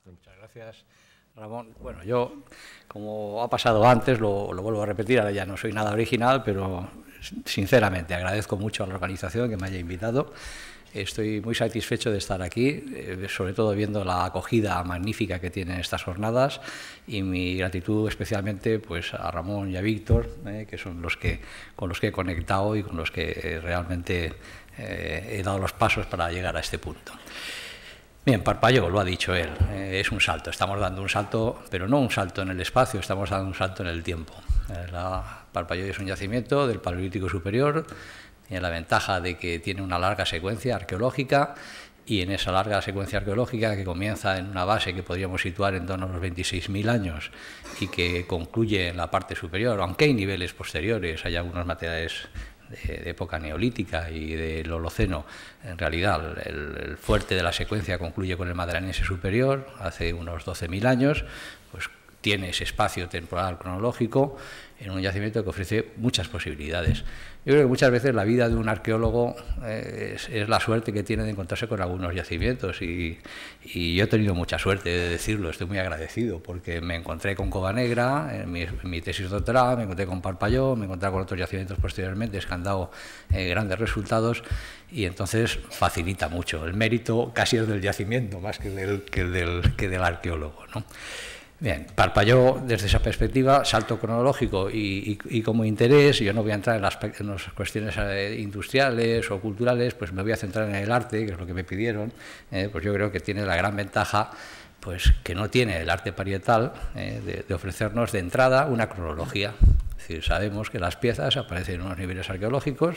Muchas gracias, Ramón. Bueno, yo, como ha pasado antes, lo vuelvo a repetir, ahora ya no soy nada original, pero sinceramente agradezco mucho a la organización que me haya invitado. Estoy muy satisfecho de estar aquí, sobre todo viendo la acogida magnífica que tienen estas jornadas, y mi gratitud especialmente pues a Ramón y a Víctor, que son con los que he conectado y con los que realmente he dado los pasos para llegar a este punto. Bien, Parpalló, lo ha dicho él, es un salto, estamos dando un salto, pero no un salto en el espacio, estamos dando un salto en el tiempo. Parpalló es un yacimiento del Paleolítico Superior, tiene la ventaja de que tiene una larga secuencia arqueológica, y en esa larga secuencia arqueológica, que comienza en una base que podríamos situar en torno a los 26.000 años y que concluye en la parte superior, aunque hay niveles posteriores, hay algunos materiales de época neolítica y del Holoceno. En realidad el fuerte de la secuencia concluye con el Maderanense superior, hace unos 12.000 años, pues tiene ese espacio temporal cronológico en un yacimiento que ofrece muchas posibilidades. Yo creo que muchas veces la vida de un arqueólogo es la suerte que tiene de encontrarse con algunos yacimientos, y yo he tenido mucha suerte de decirlo, estoy muy agradecido, porque me encontré con Cova Negra en mi tesis doctoral, me encontré con Parpalló, me encontré con otros yacimientos posteriormente que han dado grandes resultados, y entonces facilita mucho. El mérito casi es del yacimiento más que del arqueólogo, ¿no? Bien, Parpalló, desde esa perspectiva, salto cronológico y como interés, yo no voy a entrar en las cuestiones industriales o culturales, pues me voy a centrar en el arte, que es lo que me pidieron. Pues yo creo que tiene la gran ventaja pues que no tiene el arte parietal, de ofrecernos de entrada una cronología. Es decir, sabemos que las piezas aparecen en unos niveles arqueológicos,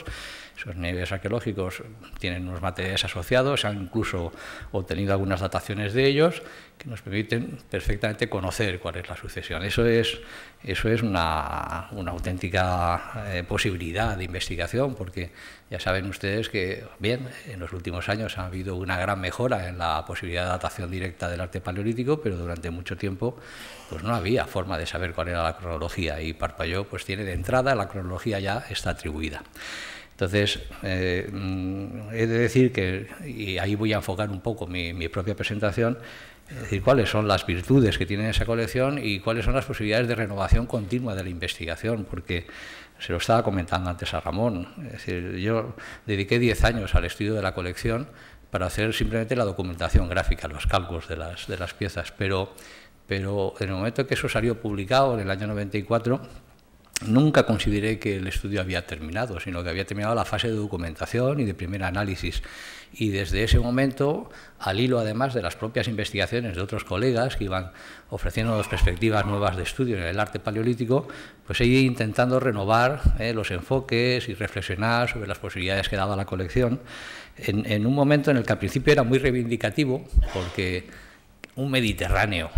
esos niveles arqueológicos tienen unos materiales asociados, se han incluso obtenido algunas dataciones de ellos que nos permiten perfectamente conocer cuál es la sucesión. Eso es una auténtica posibilidad de investigación, porque ya saben ustedes que, bien, en los últimos años ha habido una gran mejora en la posibilidad de datación directa del arte paleolítico, pero durante mucho tiempo pues no había forma de saber cuál era la cronología, y Parpalló pues tiene de entrada la cronología ya está atribuida. Entonces, he de decir que, y ahí voy a enfocar un poco mi propia presentación, es decir, cuáles son las virtudes que tiene esa colección y cuáles son las posibilidades de renovación continua de la investigación, porque se lo estaba comentando antes a Ramón. Es decir, yo dediqué 10 años al estudio de la colección para hacer simplemente la documentación gráfica, los cálculos de las piezas, pero en el momento que eso salió publicado, en el año 94, nunca consideré que el estudio había terminado, sino que había terminado la fase de documentación y de primer análisis. Y desde ese momento, al hilo además de las propias investigaciones de otros colegas que iban ofreciendo perspectivas nuevas de estudio en el arte paleolítico, pues he ido intentando renovar los enfoques y reflexionar sobre las posibilidades que daba la colección, en un momento en el que al principio era muy reivindicativo, porque un Mediterráneo,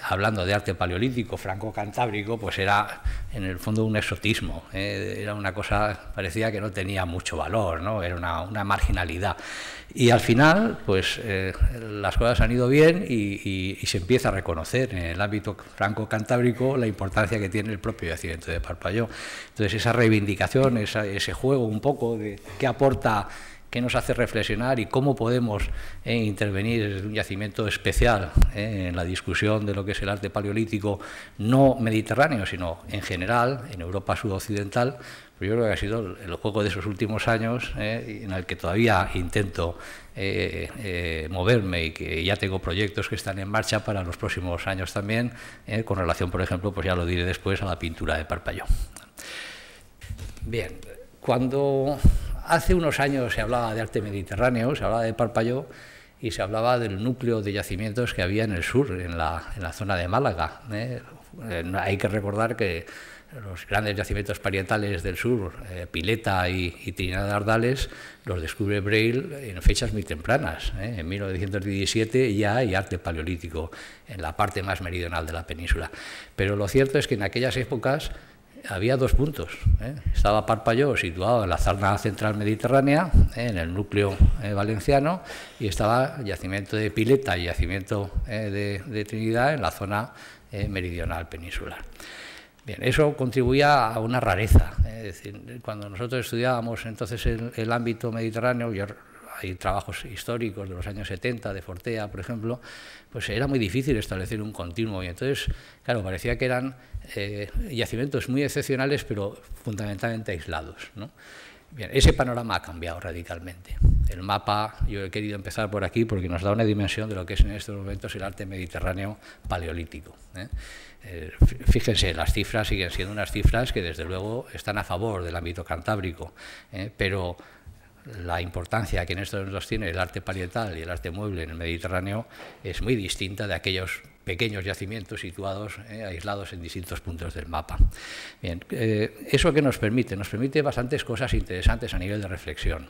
hablando de arte paleolítico, franco-cantábrico, pues era en el fondo un exotismo, era una cosa, parecía que no tenía mucho valor, ¿no? Era una marginalidad. Y al final, pues las cosas han ido bien y se empieza a reconocer en el ámbito franco-cantábrico la importancia que tiene el propio yacimiento de Parpalló. Entonces esa reivindicación, ese juego un poco de qué aporta, qué nos hace reflexionar y cómo podemos intervenir desde un yacimiento especial en la discusión de lo que es el arte paleolítico no mediterráneo, sino en general, en Europa sudoccidental. Pues yo creo que ha sido el juego de esos últimos años, en el que todavía intento moverme, y que ya tengo proyectos que están en marcha para los próximos años también, con relación, por ejemplo, pues ya lo diré después, a la pintura de Parpalló. Bien, cuando hace unos años se hablaba de arte mediterráneo, se hablaba de Parpalló y se hablaba del núcleo de yacimientos que había en el sur, en la zona de Málaga. Hay que recordar que los grandes yacimientos parietales del sur, Pileta y Trinidad de Ardales, los descubre Braille en fechas muy tempranas. En 1917 ya hay arte paleolítico en la parte más meridional de la península. Pero lo cierto es que en aquellas épocas había dos puntos. Estaba Parpalló, situado en la zona central mediterránea, en el núcleo valenciano, y estaba el yacimiento de Pileta y yacimiento de Trinidad en la zona meridional peninsular. Bien, eso contribuía a una rareza. Es decir, cuando nosotros estudiábamos entonces el ámbito mediterráneo, yo hay trabajos históricos de los años 70, de Fortea, por ejemplo, pues era muy difícil establecer un continuo. Y entonces, claro, parecía que eran yacimientos muy excepcionales, pero fundamentalmente aislados, ¿no? Bien, ese panorama ha cambiado radicalmente. El mapa, yo he querido empezar por aquí porque nos da una dimensión de lo que es en estos momentos el arte mediterráneo paleolítico, ¿eh? Fíjense, las cifras siguen siendo unas cifras que desde luego están a favor del ámbito cantábrico, pero la importancia que en estos momentos tiene el arte parietal y el arte mueble en el Mediterráneo es muy distinta de aquellos pequeños yacimientos situados, aislados en distintos puntos del mapa. Bien, ¿eso qué nos permite? Nos permite bastantes cosas interesantes a nivel de reflexión,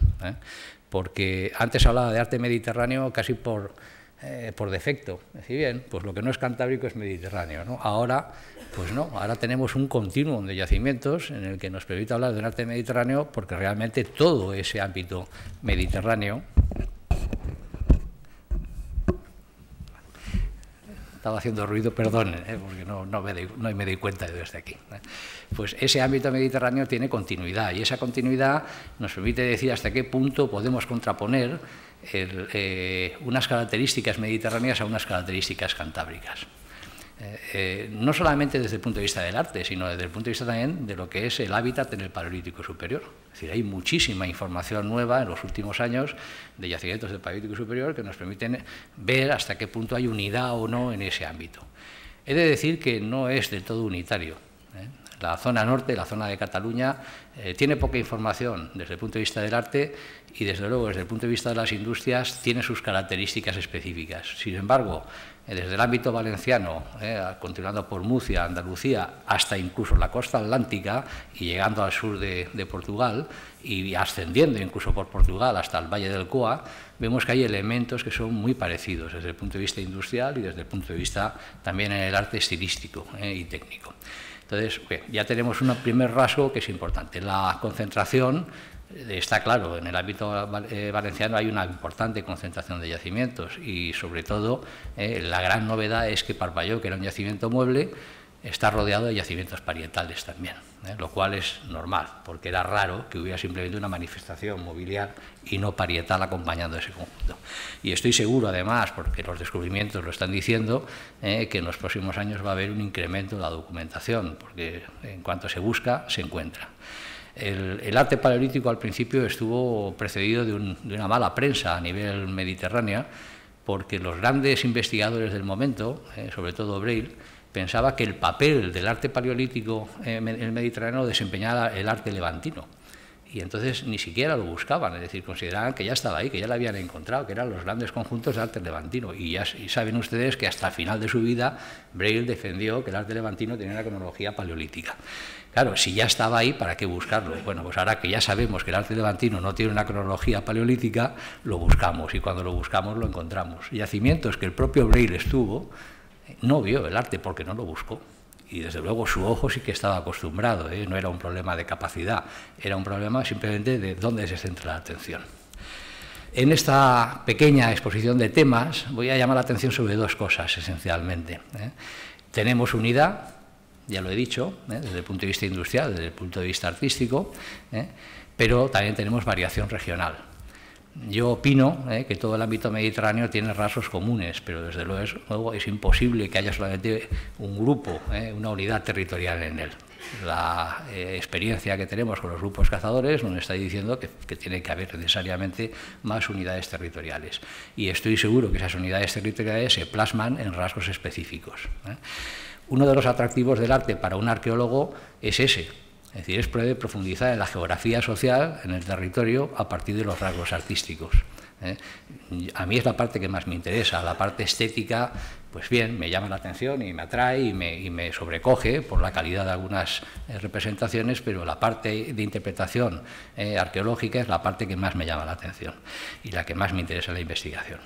porque antes hablaba de arte mediterráneo casi por defecto. Es decir, bien, pues lo que no es cantábrico es mediterráneo, ¿no? Ahora, pues no, ahora tenemos un continuum de yacimientos en el que nos permite hablar de un arte mediterráneo porque realmente todo ese ámbito mediterráneo. Estaba haciendo ruido, perdonen, porque no me doy cuenta desde aquí. Pues ese ámbito mediterráneo tiene continuidad y esa continuidad nos permite decir hasta qué punto podemos contraponer unas características mediterráneas a unas características cantábricas. No solamente desde el punto de vista del arte, sino desde el punto de vista también de lo que es el hábitat en el Paleolítico Superior. Es decir, hay muchísima información nueva en los últimos años de yacimientos del Paleolítico Superior que nos permiten ver hasta qué punto hay unidad o no en ese ámbito. He de decir que no es del todo unitario. La zona norte, la zona de Cataluña, tiene poca información desde el punto de vista del arte y, desde luego, desde el punto de vista de las industrias, tiene sus características específicas. Sin embargo, desde el ámbito valenciano, continuando por Murcia, Andalucía, hasta incluso la costa atlántica y llegando al sur de Portugal y ascendiendo incluso por Portugal hasta el Valle del Coa, vemos que hay elementos que son muy parecidos desde el punto de vista industrial y desde el punto de vista también en el arte estilístico y técnico. Entonces, ya tenemos un primer rasgo que es importante. La concentración, está claro, en el ámbito valenciano hay una importante concentración de yacimientos y, sobre todo, la gran novedad es que Parpalló, que era un yacimiento mueble, está rodeado de yacimientos parietales también, lo cual es normal, porque era raro que hubiera simplemente una manifestación mobiliar y no parietal acompañando ese conjunto. Y estoy seguro, además, porque los descubrimientos lo están diciendo, que en los próximos años va a haber un incremento de la documentación, porque en cuanto se busca, se encuentra. El arte paleolítico al principio estuvo precedido de una mala prensa a nivel mediterráneo, porque los grandes investigadores del momento, sobre todo Breil, pensaba que el papel del arte paleolítico en el Mediterráneo lo desempeñaba el arte levantino. Y entonces ni siquiera lo buscaban, es decir, consideraban que ya estaba ahí, que ya lo habían encontrado, que eran los grandes conjuntos de arte levantino. Y saben ustedes que hasta el final de su vida Breil defendió que el arte levantino tenía una cronología paleolítica. Claro, si ya estaba ahí, ¿para qué buscarlo? Bueno, pues ahora que ya sabemos que el arte levantino no tiene una cronología paleolítica, lo buscamos y cuando lo buscamos lo encontramos. Yacimientos que el propio Breil estuvo, no vio el arte porque no lo buscó. Y desde luego su ojo sí que estaba acostumbrado, no era un problema de capacidad, era un problema simplemente de dónde se centra la atención. En esta pequeña exposición de temas voy a llamar la atención sobre dos cosas esencialmente. Tenemos unidad, ya lo he dicho, desde el punto de vista industrial, desde el punto de vista artístico, pero también tenemos variación regional. Yo opino que todo el ámbito mediterráneo tiene rasgos comunes, pero desde luego es imposible que haya solamente un grupo, una unidad territorial en él. La experiencia que tenemos con los grupos cazadores nos está diciendo que tiene que haber necesariamente más unidades territoriales. Y estoy seguro que esas unidades territoriales se plasman en rasgos específicos. Uno de los atractivos del arte para un arqueólogo es ese. Es decir, es poder profundizar en la geografía social, en el territorio, a partir de los rasgos artísticos. A mí es la parte que más me interesa, la parte estética, pues bien, me llama la atención y me atrae y me sobrecoge por la calidad de algunas representaciones, pero la parte de interpretación arqueológica es la parte que más me llama la atención y la que más me interesa en la investigación.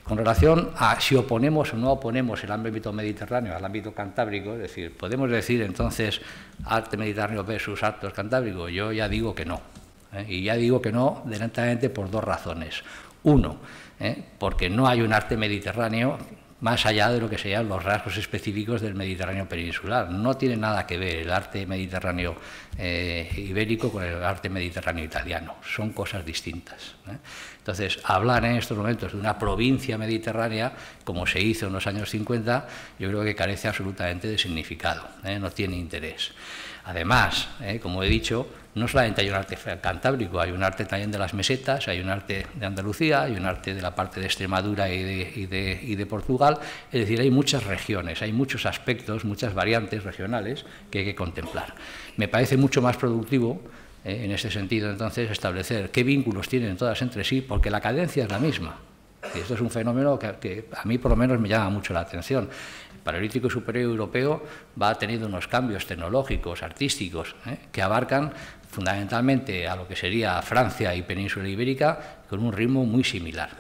Con relación a si oponemos o no oponemos el ámbito mediterráneo al ámbito cantábrico, es decir, podemos decir entonces arte mediterráneo versus arte cantábrico, yo ya digo que no. Y ya digo que no directamente por dos razones. Uno, porque no hay un arte mediterráneo más allá de lo que serían los rasgos específicos del Mediterráneo peninsular. No tiene nada que ver el arte mediterráneo ibérico con el arte mediterráneo italiano, son cosas distintas. Entonces, hablar en estos momentos de una provincia mediterránea, como se hizo en los años 50, yo creo que carece absolutamente de significado, no tiene interés. Además, como he dicho, no solamente hay un arte cantábrico, hay un arte también de las mesetas, hay un arte de Andalucía, hay un arte de la parte de Extremadura y de Portugal, es decir, hay muchas regiones, hay muchos aspectos, muchas variantes regionales que hay que contemplar. Me parece mucho más productivo, en este sentido, entonces, establecer qué vínculos tienen todas entre sí, porque la cadencia es la misma. Y esto es un fenómeno que a mí, por lo menos, me llama mucho la atención. El Paleolítico Superior Europeo va teniendo unos cambios tecnológicos, artísticos, que abarcan fundamentalmente a lo que sería Francia y Península Ibérica con un ritmo muy similar.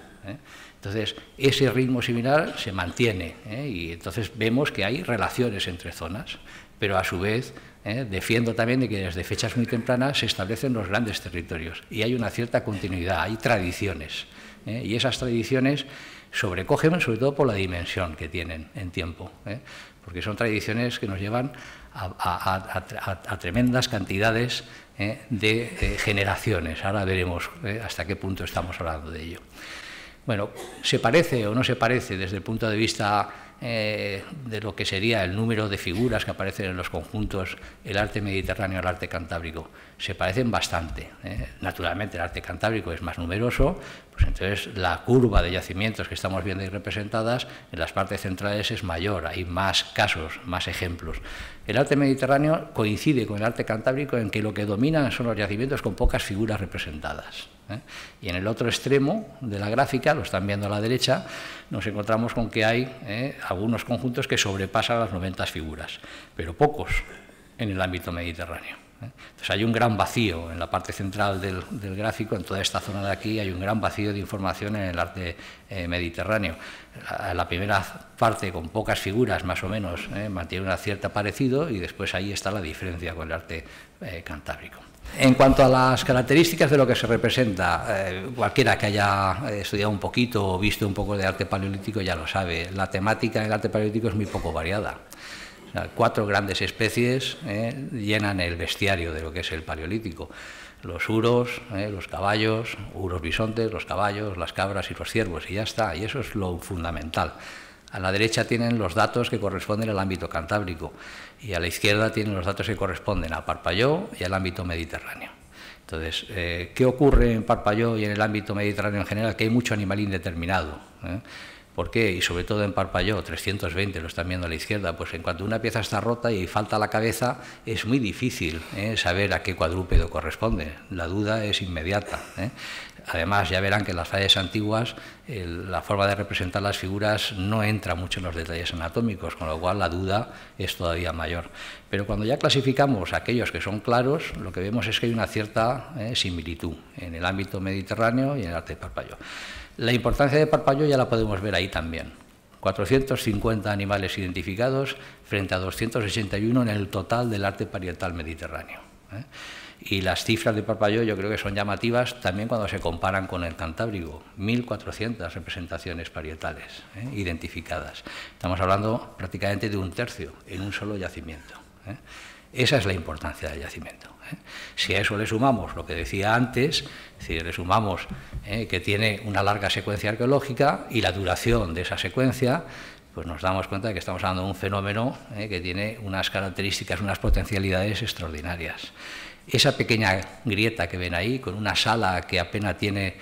Entonces, ese ritmo similar se mantiene y entonces vemos que hay relaciones entre zonas, pero a su vez defiendo también de que desde fechas muy tempranas se establecen los grandes territorios y hay una cierta continuidad, hay tradiciones y esas tradiciones sobrecogen sobre todo por la dimensión que tienen en tiempo, porque son tradiciones que nos llevan a tremendas cantidades de generaciones. Ahora veremos hasta qué punto estamos hablando de ello. Bueno, ¿se parece o no se parece desde el punto de vista de lo que sería el número de figuras que aparecen en los conjuntos, el arte mediterráneo al arte cantábrico? Se parecen bastante. Naturalmente el arte cantábrico es más numeroso, pues entonces la curva de yacimientos que estamos viendo ahí representadas en las partes centrales es mayor, hay más casos, más ejemplos. El arte mediterráneo coincide con el arte cantábrico en que lo que dominan son los yacimientos con pocas figuras representadas. Y en el otro extremo de la gráfica, lo están viendo a la derecha, nos encontramos con que hay algunos conjuntos que sobrepasan las 90 figuras, pero pocos en el ámbito mediterráneo. Entonces hay un gran vacío en la parte central del gráfico, en toda esta zona de aquí hay un gran vacío de información en el arte mediterráneo. La primera parte, con pocas figuras más o menos, mantiene un cierto parecido y después ahí está la diferencia con el arte cantábrico. En cuanto a las características de lo que se representa, cualquiera que haya estudiado un poquito o visto un poco de arte paleolítico ya lo sabe, la temática del arte paleolítico es muy poco variada. O sea, 4 grandes especies llenan el bestiario de lo que es el paleolítico. Los uros, los caballos, uros bisontes, los caballos, las cabras y los ciervos, y ya está, y eso es lo fundamental. A la derecha tienen los datos que corresponden al ámbito cantábrico y a la izquierda tienen los datos que corresponden a Parpalló y al ámbito mediterráneo. Entonces, ¿qué ocurre en Parpalló y en el ámbito mediterráneo en general? Que hay mucho animal indeterminado. ¿Por qué? Y sobre todo en Parpalló, 320, lo están viendo a la izquierda, pues en cuanto una pieza está rota y falta la cabeza, es muy difícil saber a qué cuadrúpedo corresponde. La duda es inmediata. Además, ya verán que en las fallas antiguas la forma de representar las figuras no entra mucho en los detalles anatómicos, con lo cual la duda es todavía mayor. Pero cuando ya clasificamos aquellos que son claros, lo que vemos es que hay una cierta similitud en el ámbito mediterráneo y en el arte de Parpalló. La importancia de Parpalló ya la podemos ver ahí también. 450 animales identificados frente a 281 en el total del arte parietal mediterráneo. Y las cifras de Parpalló yo creo que son llamativas también cuando se comparan con el Cantábrico. 1.400 representaciones parietales identificadas. Estamos hablando prácticamente de 1/3 en un solo yacimiento. Esa es la importancia del yacimiento. Si a eso le sumamos lo que decía antes, si le sumamos que tiene una larga secuencia arqueológica y la duración de esa secuencia, pues nos damos cuenta de que estamos hablando de un fenómeno que tiene unas características, unas potencialidades extraordinarias. Esa pequeña grieta que ven ahí, con una sala que apenas tiene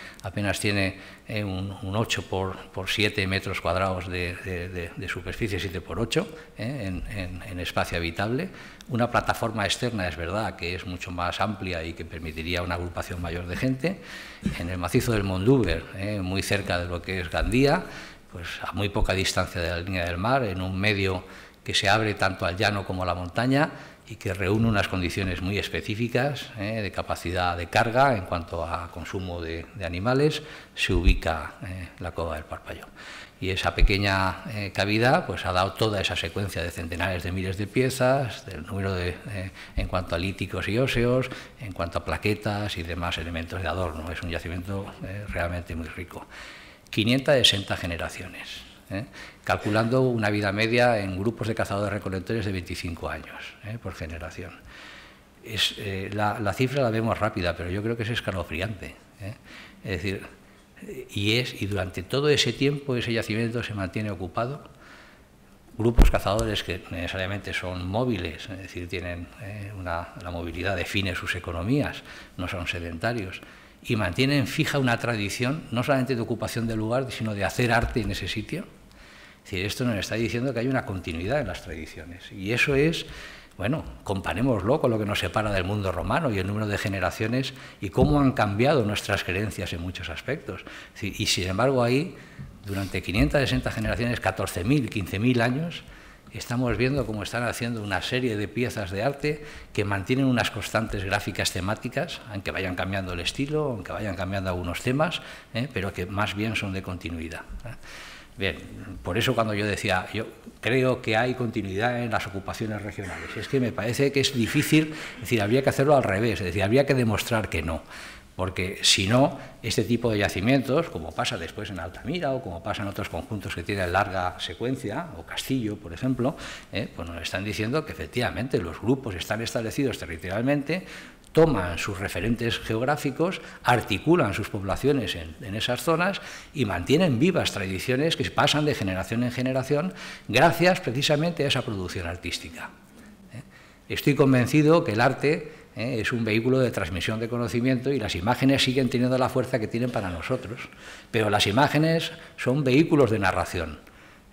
un 8 por 7 metros cuadrados de superficie, 7 por 8 en espacio habitable, una plataforma externa, es verdad, que es mucho más amplia y que permitiría una agrupación mayor de gente, en el macizo del Mondúber, muy cerca de lo que es Gandía, pues a muy poca distancia de la línea del mar, en un medio que se abre tanto al llano como a la montaña y que reúne unas condiciones muy específicas de capacidad de carga en cuanto a consumo de animales, se ubica la Cova del Parpalló. Y esa pequeña cavidad pues, ha dado toda esa secuencia de centenares de miles de piezas, del número en cuanto a líticos y óseos, en cuanto a plaquetas y demás elementos de adorno. Es un yacimiento realmente muy rico. 560 generaciones. calculando una vida media en grupos de cazadores-recolectores de 25 años por generación. La cifra la vemos rápida, pero yo creo que es escalofriante. Es decir, y durante todo ese tiempo ese yacimiento se mantiene ocupado. Grupos cazadores que necesariamente son móviles, es decir, tienen la movilidad define sus economías, no son sedentarios, y mantienen fija una tradición, no solamente de ocupación del lugar, sino de hacer arte en ese sitio. Es decir, esto nos está diciendo que hay una continuidad en las tradiciones, y eso es, bueno, comparémoslo con lo que nos separa del mundo romano y el número de generaciones y cómo han cambiado nuestras creencias en muchos aspectos. Y sin embargo ahí, durante 560 generaciones, 14.000, 15.000 años, estamos viendo cómo están haciendo una serie de piezas de arte que mantienen unas constantes gráficas temáticas, aunque vayan cambiando el estilo, aunque vayan cambiando algunos temas, pero que más bien son de continuidad. Bien, por eso cuando yo decía, yo creo que hay continuidad en las ocupaciones regionales, es que me parece que es difícil, es decir, habría que hacerlo al revés, es decir, habría que demostrar que no. Porque si no, este tipo de yacimientos, como pasa después en Altamira o como pasa en otros conjuntos que tienen larga secuencia, o Castillo, por ejemplo, pues nos están diciendo que efectivamente los grupos están establecidos territorialmente, toman sus referentes geográficos, articulan sus poblaciones en esas zonas y mantienen vivas tradiciones que pasan de generación en generación gracias precisamente a esa producción artística. Estoy convencido que el arte es un vehículo de transmisión de conocimiento y las imágenes siguen teniendo la fuerza que tienen para nosotros, pero las imágenes son vehículos de narración.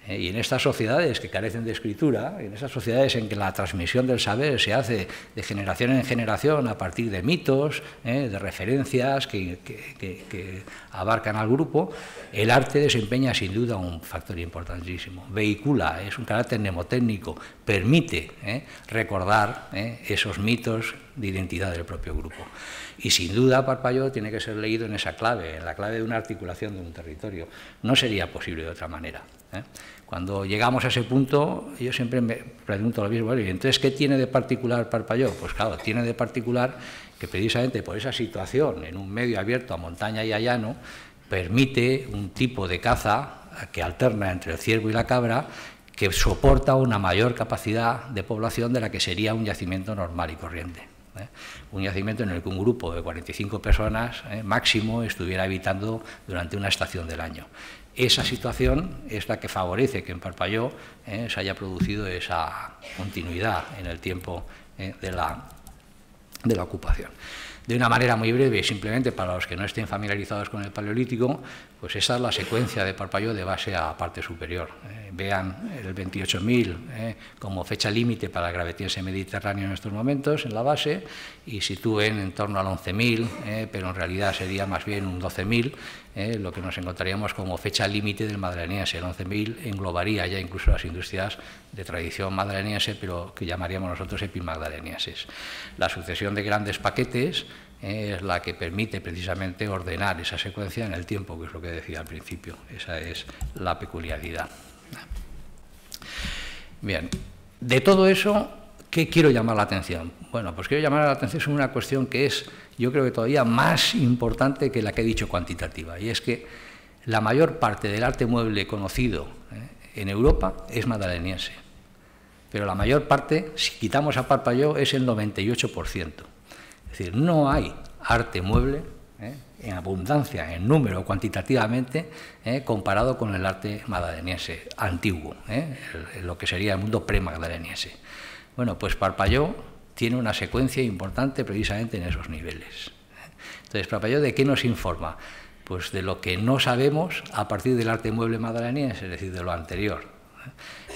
Y en estas sociedades que carecen de escritura, en esas sociedades en que la transmisión del saber se hace de generación en generación a partir de mitos, de referencias que abarcan al grupo, el arte desempeña sin duda un factor importantísimo. Vehicula, es un carácter mnemotécnico, permite recordar esos mitos de identidad del propio grupo. Y sin duda Parpalló tiene que ser leído en esa clave, en la clave de una articulación de un territorio. No sería posible de otra manera. Cuando llegamos a ese punto, yo siempre me pregunto lo mismo, ¿y entonces qué tiene de particular Parpalló? Pues claro, tiene de particular que precisamente por esa situación, en un medio abierto a montaña y a llano, permite un tipo de caza que alterna entre el ciervo y la cabra, que soporta una mayor capacidad de población de la que sería un yacimiento normal y corriente. Un yacimiento en el que un grupo de 45 personas máximo estuviera habitando durante una estación del año. Esa situación es la que favorece que en Parpalló se haya producido esa continuidad en el tiempo de la ocupación. De una manera muy breve, simplemente para los que no estén familiarizados con el Paleolítico, pues esa es la secuencia de Parpalló de base a parte superior. Vean el 28.000 como fecha límite para el gravetiense mediterráneo en estos momentos en la base y sitúen en torno al 11.000, pero en realidad sería más bien un 12.000, lo que nos encontraríamos como fecha límite del madaleniense. El 11.000 englobaría ya incluso las industrias de tradición madaleniense, pero que llamaríamos nosotros epimagdalenienses. La sucesión de grandes paquetes es la que permite precisamente ordenar esa secuencia en el tiempo, que es lo que decía al principio. Esa es la peculiaridad. Bien, de todo eso, ¿qué quiero llamar la atención? Bueno, pues quiero llamar la atención sobre una cuestión que es, yo creo que todavía más importante que la que he dicho cuantitativa, y es que la mayor parte del arte mueble conocido en Europa es madaleniense, pero la mayor parte, si quitamos a Parpalló, es el 98%. Es decir, no hay arte mueble en abundancia, en número, cuantitativamente, comparado con el arte magdaleniense antiguo, lo que sería el mundo pre-magdaleniense. Bueno, pues Parpalló tiene una secuencia importante precisamente en esos niveles. Entonces, Parpalló, ¿de qué nos informa? Pues de lo que no sabemos a partir del arte mueble magdaleniense, es decir, de lo anterior.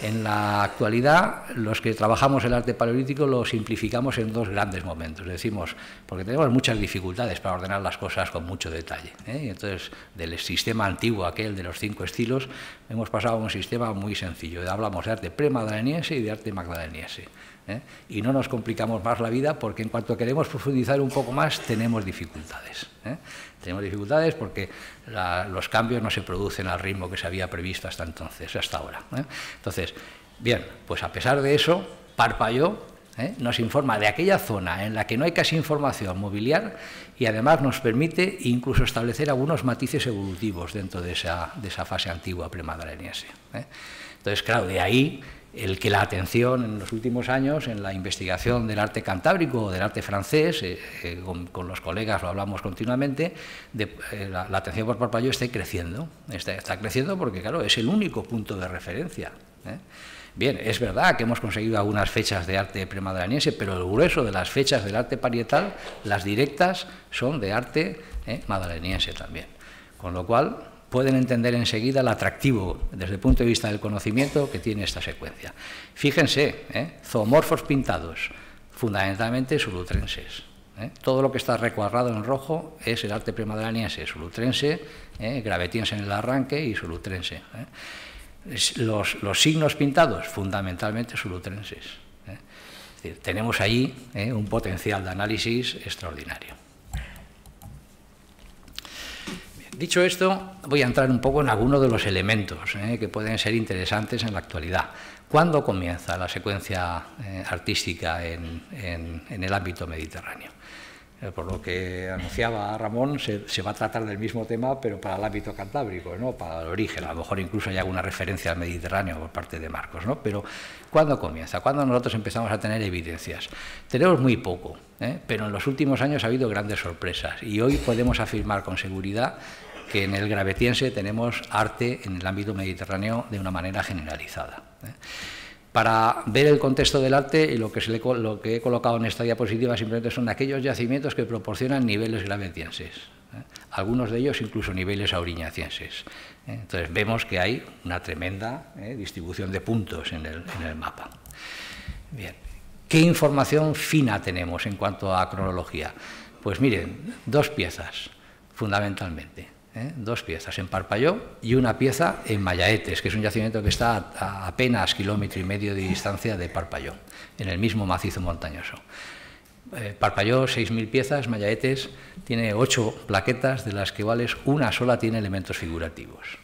En la actualidad, los que trabajamos el arte paleolítico lo simplificamos en dos grandes momentos. Decimos, porque tenemos muchas dificultades para ordenar las cosas con mucho detalle. Y entonces, del sistema antiguo, aquel de los 5 estilos, hemos pasado a un sistema muy sencillo. Hablamos de arte pre-magdaleniense y de arte magdaleniense. Y no nos complicamos más la vida porque en cuanto queremos profundizar un poco más, tenemos dificultades. Tenemos dificultades porque los cambios no se producen al ritmo que se había previsto hasta entonces, hasta ahora. Entonces, bien, pues a pesar de eso, Parpalló nos informa de aquella zona en la que no hay casi información mobiliar y además nos permite incluso establecer algunos matices evolutivos dentro de esa fase antigua premadaleniense. Entonces, claro, de ahí el que la atención en los últimos años en la investigación del arte cantábrico o del arte francés, con los colegas lo hablamos continuamente, la atención por Parpalló está creciendo. Está creciendo porque, claro, es el único punto de referencia. Bien, es verdad que hemos conseguido algunas fechas de arte premadaleniense, pero el grueso de las fechas del arte parietal, las directas, son de arte madaleniense también. Con lo cual, pueden entender enseguida el atractivo, desde el punto de vista del conocimiento, que tiene esta secuencia. Fíjense, zoomorfos pintados, fundamentalmente solutrenses. Todo lo que está recuadrado en rojo es el arte premadaleniense, solutrense, gravetiense en el arranque y solutrense. Los signos pintados, fundamentalmente solutrenses. Es decir, tenemos ahí un potencial de análisis extraordinario. Dicho esto, voy a entrar un poco en algunos de los elementos que pueden ser interesantes en la actualidad. ¿Cuándo comienza la secuencia artística en el ámbito mediterráneo? Por lo que anunciaba Ramón, se va a tratar del mismo tema, pero para el ámbito cantábrico, ¿no? Para el origen. A lo mejor incluso hay alguna referencia al Mediterráneo por parte de Marcos, ¿no? Pero ¿cuándo comienza? ¿Cuándo nosotros empezamos a tener evidencias? Tenemos muy poco, pero en los últimos años ha habido grandes sorpresas y hoy podemos afirmar con seguridad que en el gravetiense tenemos arte en el ámbito mediterráneo de una manera generalizada. Para ver el contexto del arte, y lo que he colocado en esta diapositiva simplemente son aquellos yacimientos que proporcionan niveles gravetienses, algunos de ellos incluso niveles auriñacienses. Entonces vemos que hay una tremenda distribución de puntos en el mapa. Bien. ¿Qué información fina tenemos en cuanto a cronología? Pues miren, dos piezas, fundamentalmente. Dos piezas en Parpalló y una pieza en Mallaetes, que es un yacimiento que está a apenas 1,5 kilómetros de distancia de Parpalló, en el mismo macizo montañoso. Parpalló, 6.000 piezas, Mallaetes tiene 8 plaquetas, de las que una sola tiene elementos figurativos.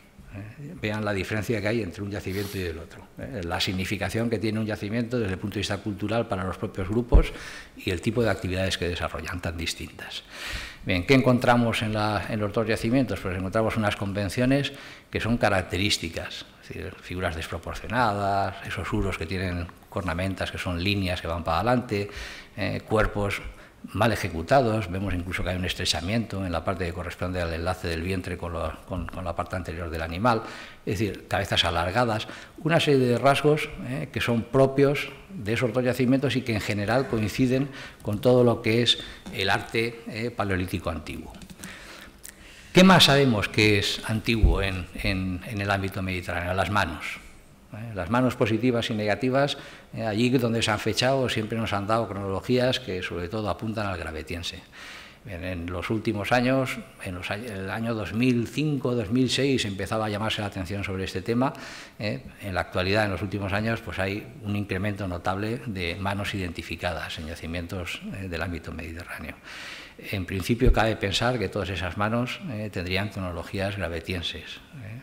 Vean la diferencia que hay entre un yacimiento y el otro, la significación que tiene un yacimiento desde el punto de vista cultural para los propios grupos y el tipo de actividades que desarrollan tan distintas. Bien, ¿qué encontramos en los dos yacimientos? Pues encontramos unas convenciones que son características, es decir, figuras desproporcionadas, esos uros que tienen cornamentas que son líneas que van para adelante, cuerpos mal ejecutados, vemos incluso que hay un estrechamiento en la parte que corresponde al enlace del vientre con la parte anterior del animal, es decir, cabezas alargadas, una serie de rasgos que son propios de esos dos yacimientos y que en general coinciden con todo lo que es el arte paleolítico antiguo. ¿Qué más sabemos que es antiguo en el ámbito mediterráneo? Las manos. Las manos positivas y negativas, allí donde se han fechado siempre nos han dado cronologías que sobre todo apuntan al gravetiense. En los últimos años, en el año 2005-2006 empezaba a llamarse la atención sobre este tema. En la actualidad, en los últimos años, pues hay un incremento notable de manos identificadas en yacimientos del ámbito mediterráneo. En principio cabe pensar que todas esas manos tendrían cronologías gravetienses.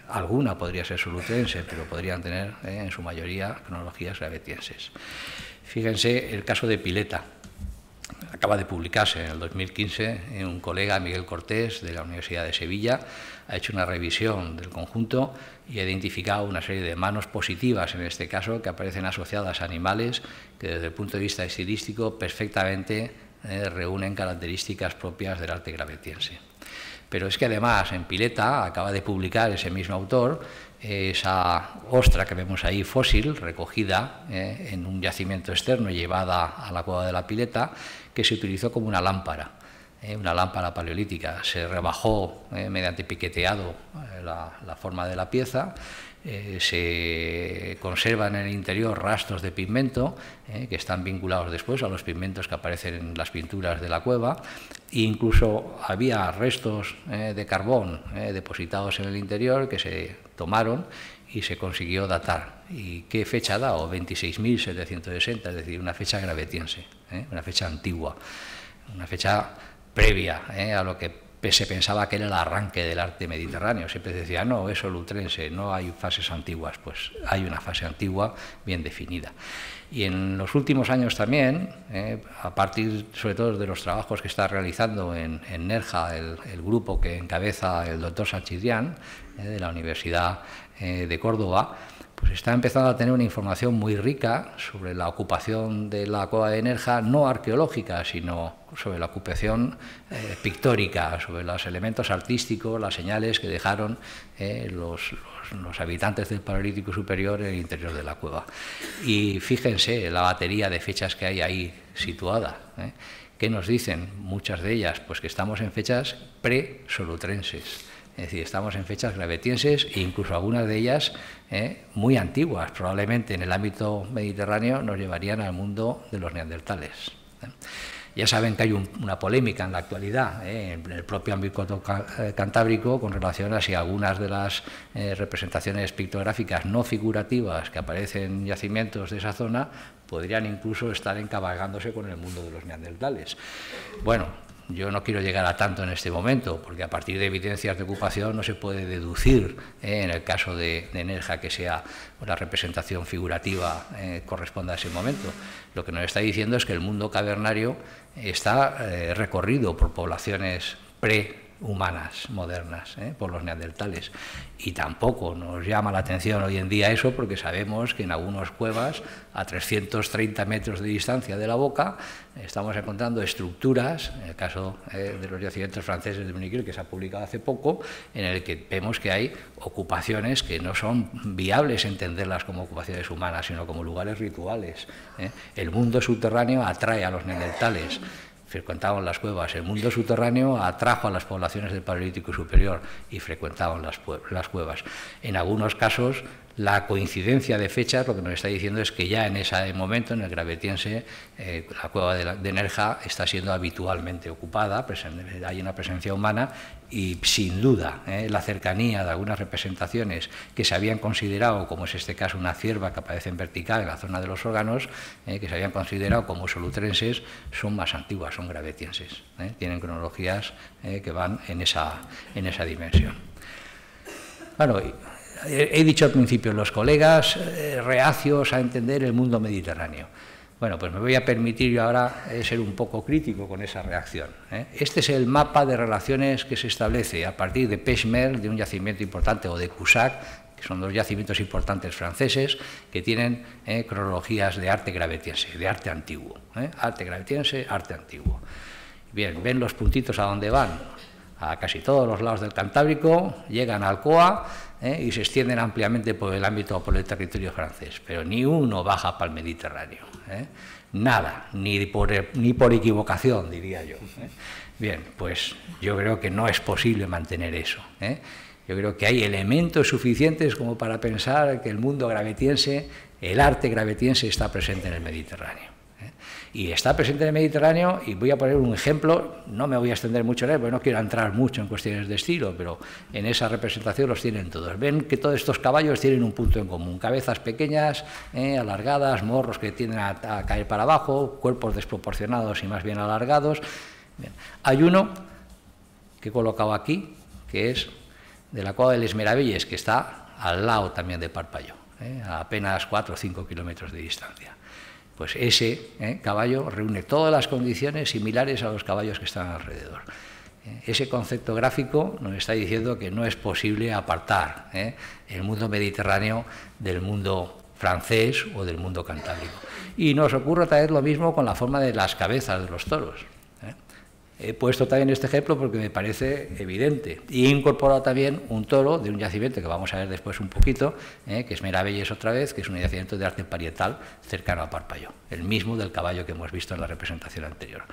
Alguna podría ser solutrense, pero podrían tener en su mayoría cronologías gravetienses. Fíjense el caso de Pileta. Acaba de publicarse en el 2015, un colega, Miguel Cortés, de la Universidad de Sevilla, ha hecho una revisión del conjunto y ha identificado una serie de manos positivas, en este caso, que aparecen asociadas a animales que desde el punto de vista estilístico perfectamente reúnen características propias del arte gravetiense. Pero es que además en Pileta acaba de publicar ese mismo autor esa ostra que vemos ahí fósil, recogida en un yacimiento externo y llevada a la cueva de la Pileta, que se utilizó como una lámpara paleolítica. Se rebajó mediante piqueteado la forma de la pieza, se conservan en el interior rastros de pigmento que están vinculados después a los pigmentos que aparecen en las pinturas de la cueva, e incluso había restos de carbón depositados en el interior que se tomaron y se consiguió datar. ¿Y qué fecha da? O 26.760, es decir, una fecha gravetiense, una fecha antigua, una fecha previa a lo que se pensaba que era el arranque del arte mediterráneo. Siempre se decía, no, es solutrense, no hay fases antiguas. Pues hay una fase antigua bien definida. Y en los últimos años también, a partir sobre todo de los trabajos que está realizando en Nerja, el grupo que encabeza el doctor Sanchidrián, de la Universidad de Córdoba, pues está empezando a tener una información muy rica sobre la ocupación de la cueva de Nerja, no arqueológica, sino sobre la ocupación pictórica, sobre los elementos artísticos, las señales que dejaron los habitantes del Paleolítico Superior en el interior de la cueva. Y fíjense la batería de fechas que hay ahí situada. ¿Qué nos dicen? Muchas de ellas, pues que estamos en fechas pre-solutrenses. Es decir, estamos en fechas gravetienses e incluso algunas de ellas muy antiguas, probablemente en el ámbito mediterráneo nos llevarían al mundo de los neandertales. Ya saben que hay una polémica en la actualidad en el propio ámbito cantábrico con relación a si algunas de las representaciones pictográficas no figurativas que aparecen en yacimientos de esa zona podrían incluso estar encabalgándose con el mundo de los neandertales. Bueno, yo no quiero llegar a tanto en este momento, porque a partir de evidencias de ocupación no se puede deducir, en el caso de Nerja, que sea una representación figurativa corresponda a ese momento. Lo que nos está diciendo es que el mundo cavernario está recorrido por poblaciones prehumanas modernas, por los neandertales. Y tampoco nos llama la atención hoy en día eso, porque sabemos que en algunas cuevas, a 330 metros de distancia de la boca, estamos encontrando estructuras, en el caso de los yacimientos franceses de Muniquil, que se ha publicado hace poco, en el que vemos que hay ocupaciones que no son viables entenderlas como ocupaciones humanas, sino como lugares rituales. El mundo subterráneo atrae a los neandertales. Frecuentaban las cuevas. El mundo subterráneo atrajo a las poblaciones del Paleolítico Superior y frecuentaban las cuevas. En algunos casos, la coincidencia de fechas lo que nos está diciendo es que ya en ese momento, en el gravetiense, la cueva de Nerja está siendo habitualmente ocupada, hay una presencia humana y sin duda la cercanía de algunas representaciones que se habían considerado, como es este caso una cierva que aparece en vertical en la zona de los órganos, que se habían considerado como solutrenses, son más antiguas, son gravetienses, tienen cronologías que van en esa dimensión. Bueno, he dicho al principio, los colegas reacios a entender el mundo mediterráneo. Bueno, pues me voy a permitir yo ahora ser un poco crítico con esa reacción. Este es el mapa de relaciones que se establece a partir de Pechmer, de un yacimiento importante, o de Cusack, que son dos yacimientos importantes franceses que tienen cronologías de arte gravetiense, de arte antiguo. Arte gravetiense, arte antiguo. Bien, ven los puntitos a dónde van. A casi todos los lados del Cantábrico, llegan a Alcoa y se extienden ampliamente por el ámbito, por el territorio francés, pero ni uno baja para el Mediterráneo, nada, ni por equivocación, diría yo. Bien, pues yo creo que no es posible mantener eso. Yo creo que hay elementos suficientes como para pensar que el mundo gravetiense, el arte gravetiense está presente en el Mediterráneo. Y está presente en el Mediterráneo, y voy a poner un ejemplo, no me voy a extender mucho en él, porque no quiero entrar mucho en cuestiones de estilo, pero en esa representación los tienen todos. Ven que todos estos caballos tienen un punto en común: cabezas pequeñas, alargadas, morros que tienden a caer para abajo, cuerpos desproporcionados y más bien alargados. Bien. Hay uno que he colocado aquí, que es de la cueva de Les Meravelles, que está al lado también de Parpalló, a apenas 4 o 5 kilómetros de distancia. Pues ese caballo reúne todas las condiciones similares a los caballos que están alrededor. Ese concepto gráfico nos está diciendo que no es posible apartar el mundo mediterráneo del mundo francés o del mundo cantábrico. Y nos ocurre traer lo mismo con la forma de las cabezas de los toros. He puesto también este ejemplo porque me parece evidente. Y he incorporado también un toro de un yacimiento que vamos a ver después un poquito, que es Meravelles otra vez, que es un yacimiento de arte parietal cercano a Parpalló, el mismo del caballo que hemos visto en la representación anterior.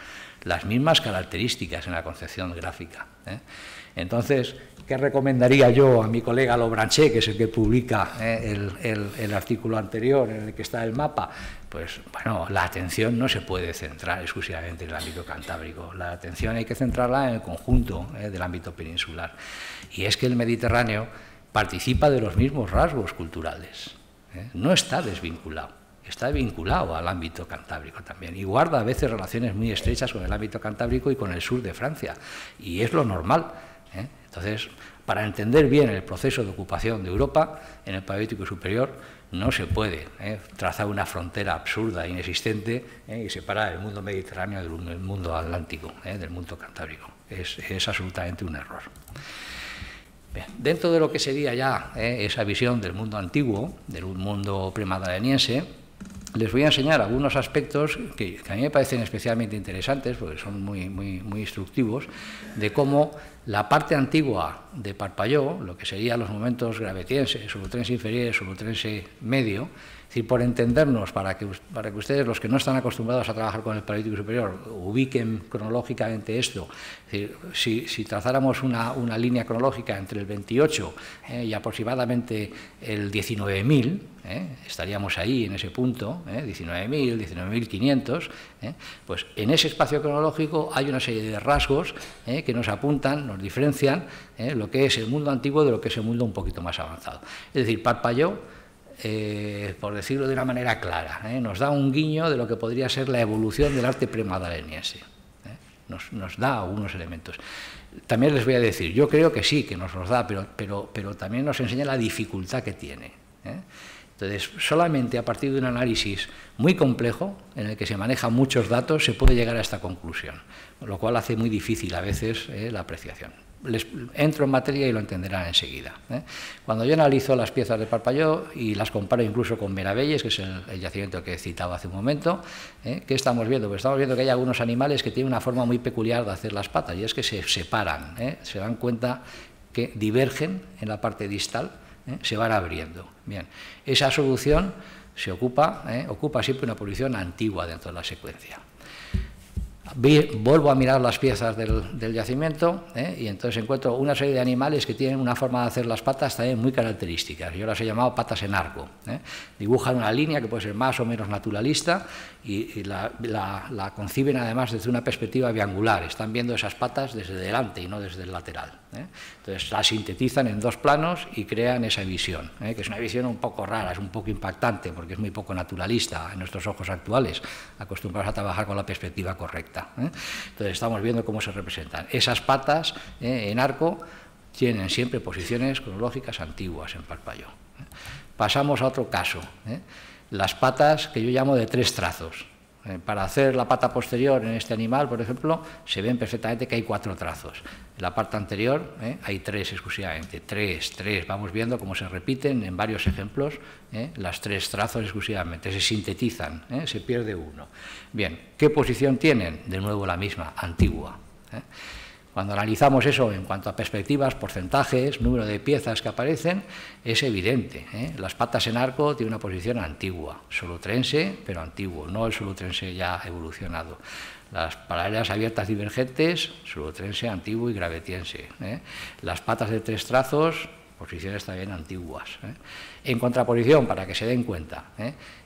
Las mismas características en la concepción gráfica. Entonces, ¿qué recomendaría yo a mi colega Lobranché, que es el que publica el artículo anterior en el que está el mapa? Pues, bueno, la atención no se puede centrar exclusivamente en el ámbito cantábrico. La atención hay que centrarla en el conjunto del ámbito peninsular. Y es que el Mediterráneo participa de los mismos rasgos culturales. No está desvinculado. está vinculado al ámbito cantábrico también y guarda a veces relaciones muy estrechas con el ámbito cantábrico y con el sur de Francia, y es lo normal, ¿eh? Entonces, para entender bien el proceso de ocupación de Europa en el Paleolítico Superior, no se puede trazar una frontera absurda, inexistente, y separar el mundo mediterráneo del mundo atlántico, del mundo cantábrico. Es absolutamente un error. Bien, dentro de lo que sería ya esa visión del mundo antiguo, del mundo premadaleniense, les voy a enseñar algunos aspectos que a mí me parecen especialmente interesantes, porque son muy instructivos, de cómo la parte antigua de Parpalló, lo que serían los momentos gravetienses, solutrense inferior, solutrense medio, es decir, por entendernos, para que ustedes, los que no están acostumbrados a trabajar con el Paleolítico Superior, ubiquen cronológicamente esto. Es decir, si trazáramos una línea cronológica entre el 28 y aproximadamente el 19.000, estaríamos ahí en ese punto, 19.000, 19.500, pues en ese espacio cronológico hay una serie de rasgos que nos apuntan, nos diferencian lo que es el mundo antiguo de lo que es el mundo un poquito más avanzado. Es decir, Parpalló, por decirlo de una manera clara, nos da un guiño de lo que podría ser la evolución del arte premadaleniense. Nos da algunos elementos. También les voy a decir, yo creo que sí, que nos los da, pero también nos enseña la dificultad que tiene. Entonces, solamente a partir de un análisis muy complejo, en el que se manejan muchos datos, se puede llegar a esta conclusión, lo cual hace muy difícil a veces la apreciación. Les entro en materia y lo entenderán enseguida. Cuando yo analizo las piezas de Parpalló y las comparo incluso con Meravelles, que es el yacimiento que he citado hace un momento, ¿qué estamos viendo? Pues estamos viendo que hay algunos animales que tienen una forma muy peculiar de hacer las patas, y es que se separan, se dan cuenta que divergen en la parte distal, se van abriendo. Bien, esa solución se ocupa siempre una posición antigua dentro de la secuencia. Vuelvo a mirar las piezas del yacimiento y entonces encuentro una serie de animales que tienen una forma de hacer las patas también muy características. Yo las he llamado patas en arco. Dibujan una línea que puede ser más o menos naturalista y la conciben además desde una perspectiva biangular. Están viendo esas patas desde delante y no desde el lateral. Entonces las sintetizan en dos planos y crean esa visión, que es una visión un poco rara, es un poco impactante porque es muy poco naturalista en nuestros ojos actuales, acostumbrados a trabajar con la perspectiva correcta. Entonces estamos viendo cómo se representan. Esas patas en arco tienen siempre posiciones cronológicas antiguas en Parpalló. Pasamos a otro caso, las patas que yo llamo de tres trazos. Para hacer la pata posterior en este animal, por ejemplo, se ven perfectamente que hay 4 trazos. En la parte anterior hay 3 exclusivamente, 3, vamos viendo cómo se repiten en varios ejemplos las 3 trazos exclusivamente, se sintetizan, se pierde uno. Bien, ¿qué posición tienen? De nuevo la misma, antigua. Cuando analizamos eso en cuanto a perspectivas, porcentajes, número de piezas que aparecen, es evidente. Las patas en arco tienen una posición antigua, solutrense, pero antiguo, no el solutrense ya evolucionado. Las paralelas abiertas divergentes, solutrense, antiguo y gravetiense. Las patas de 3 trazos, posiciones también antiguas. En contraposición, para que se den cuenta,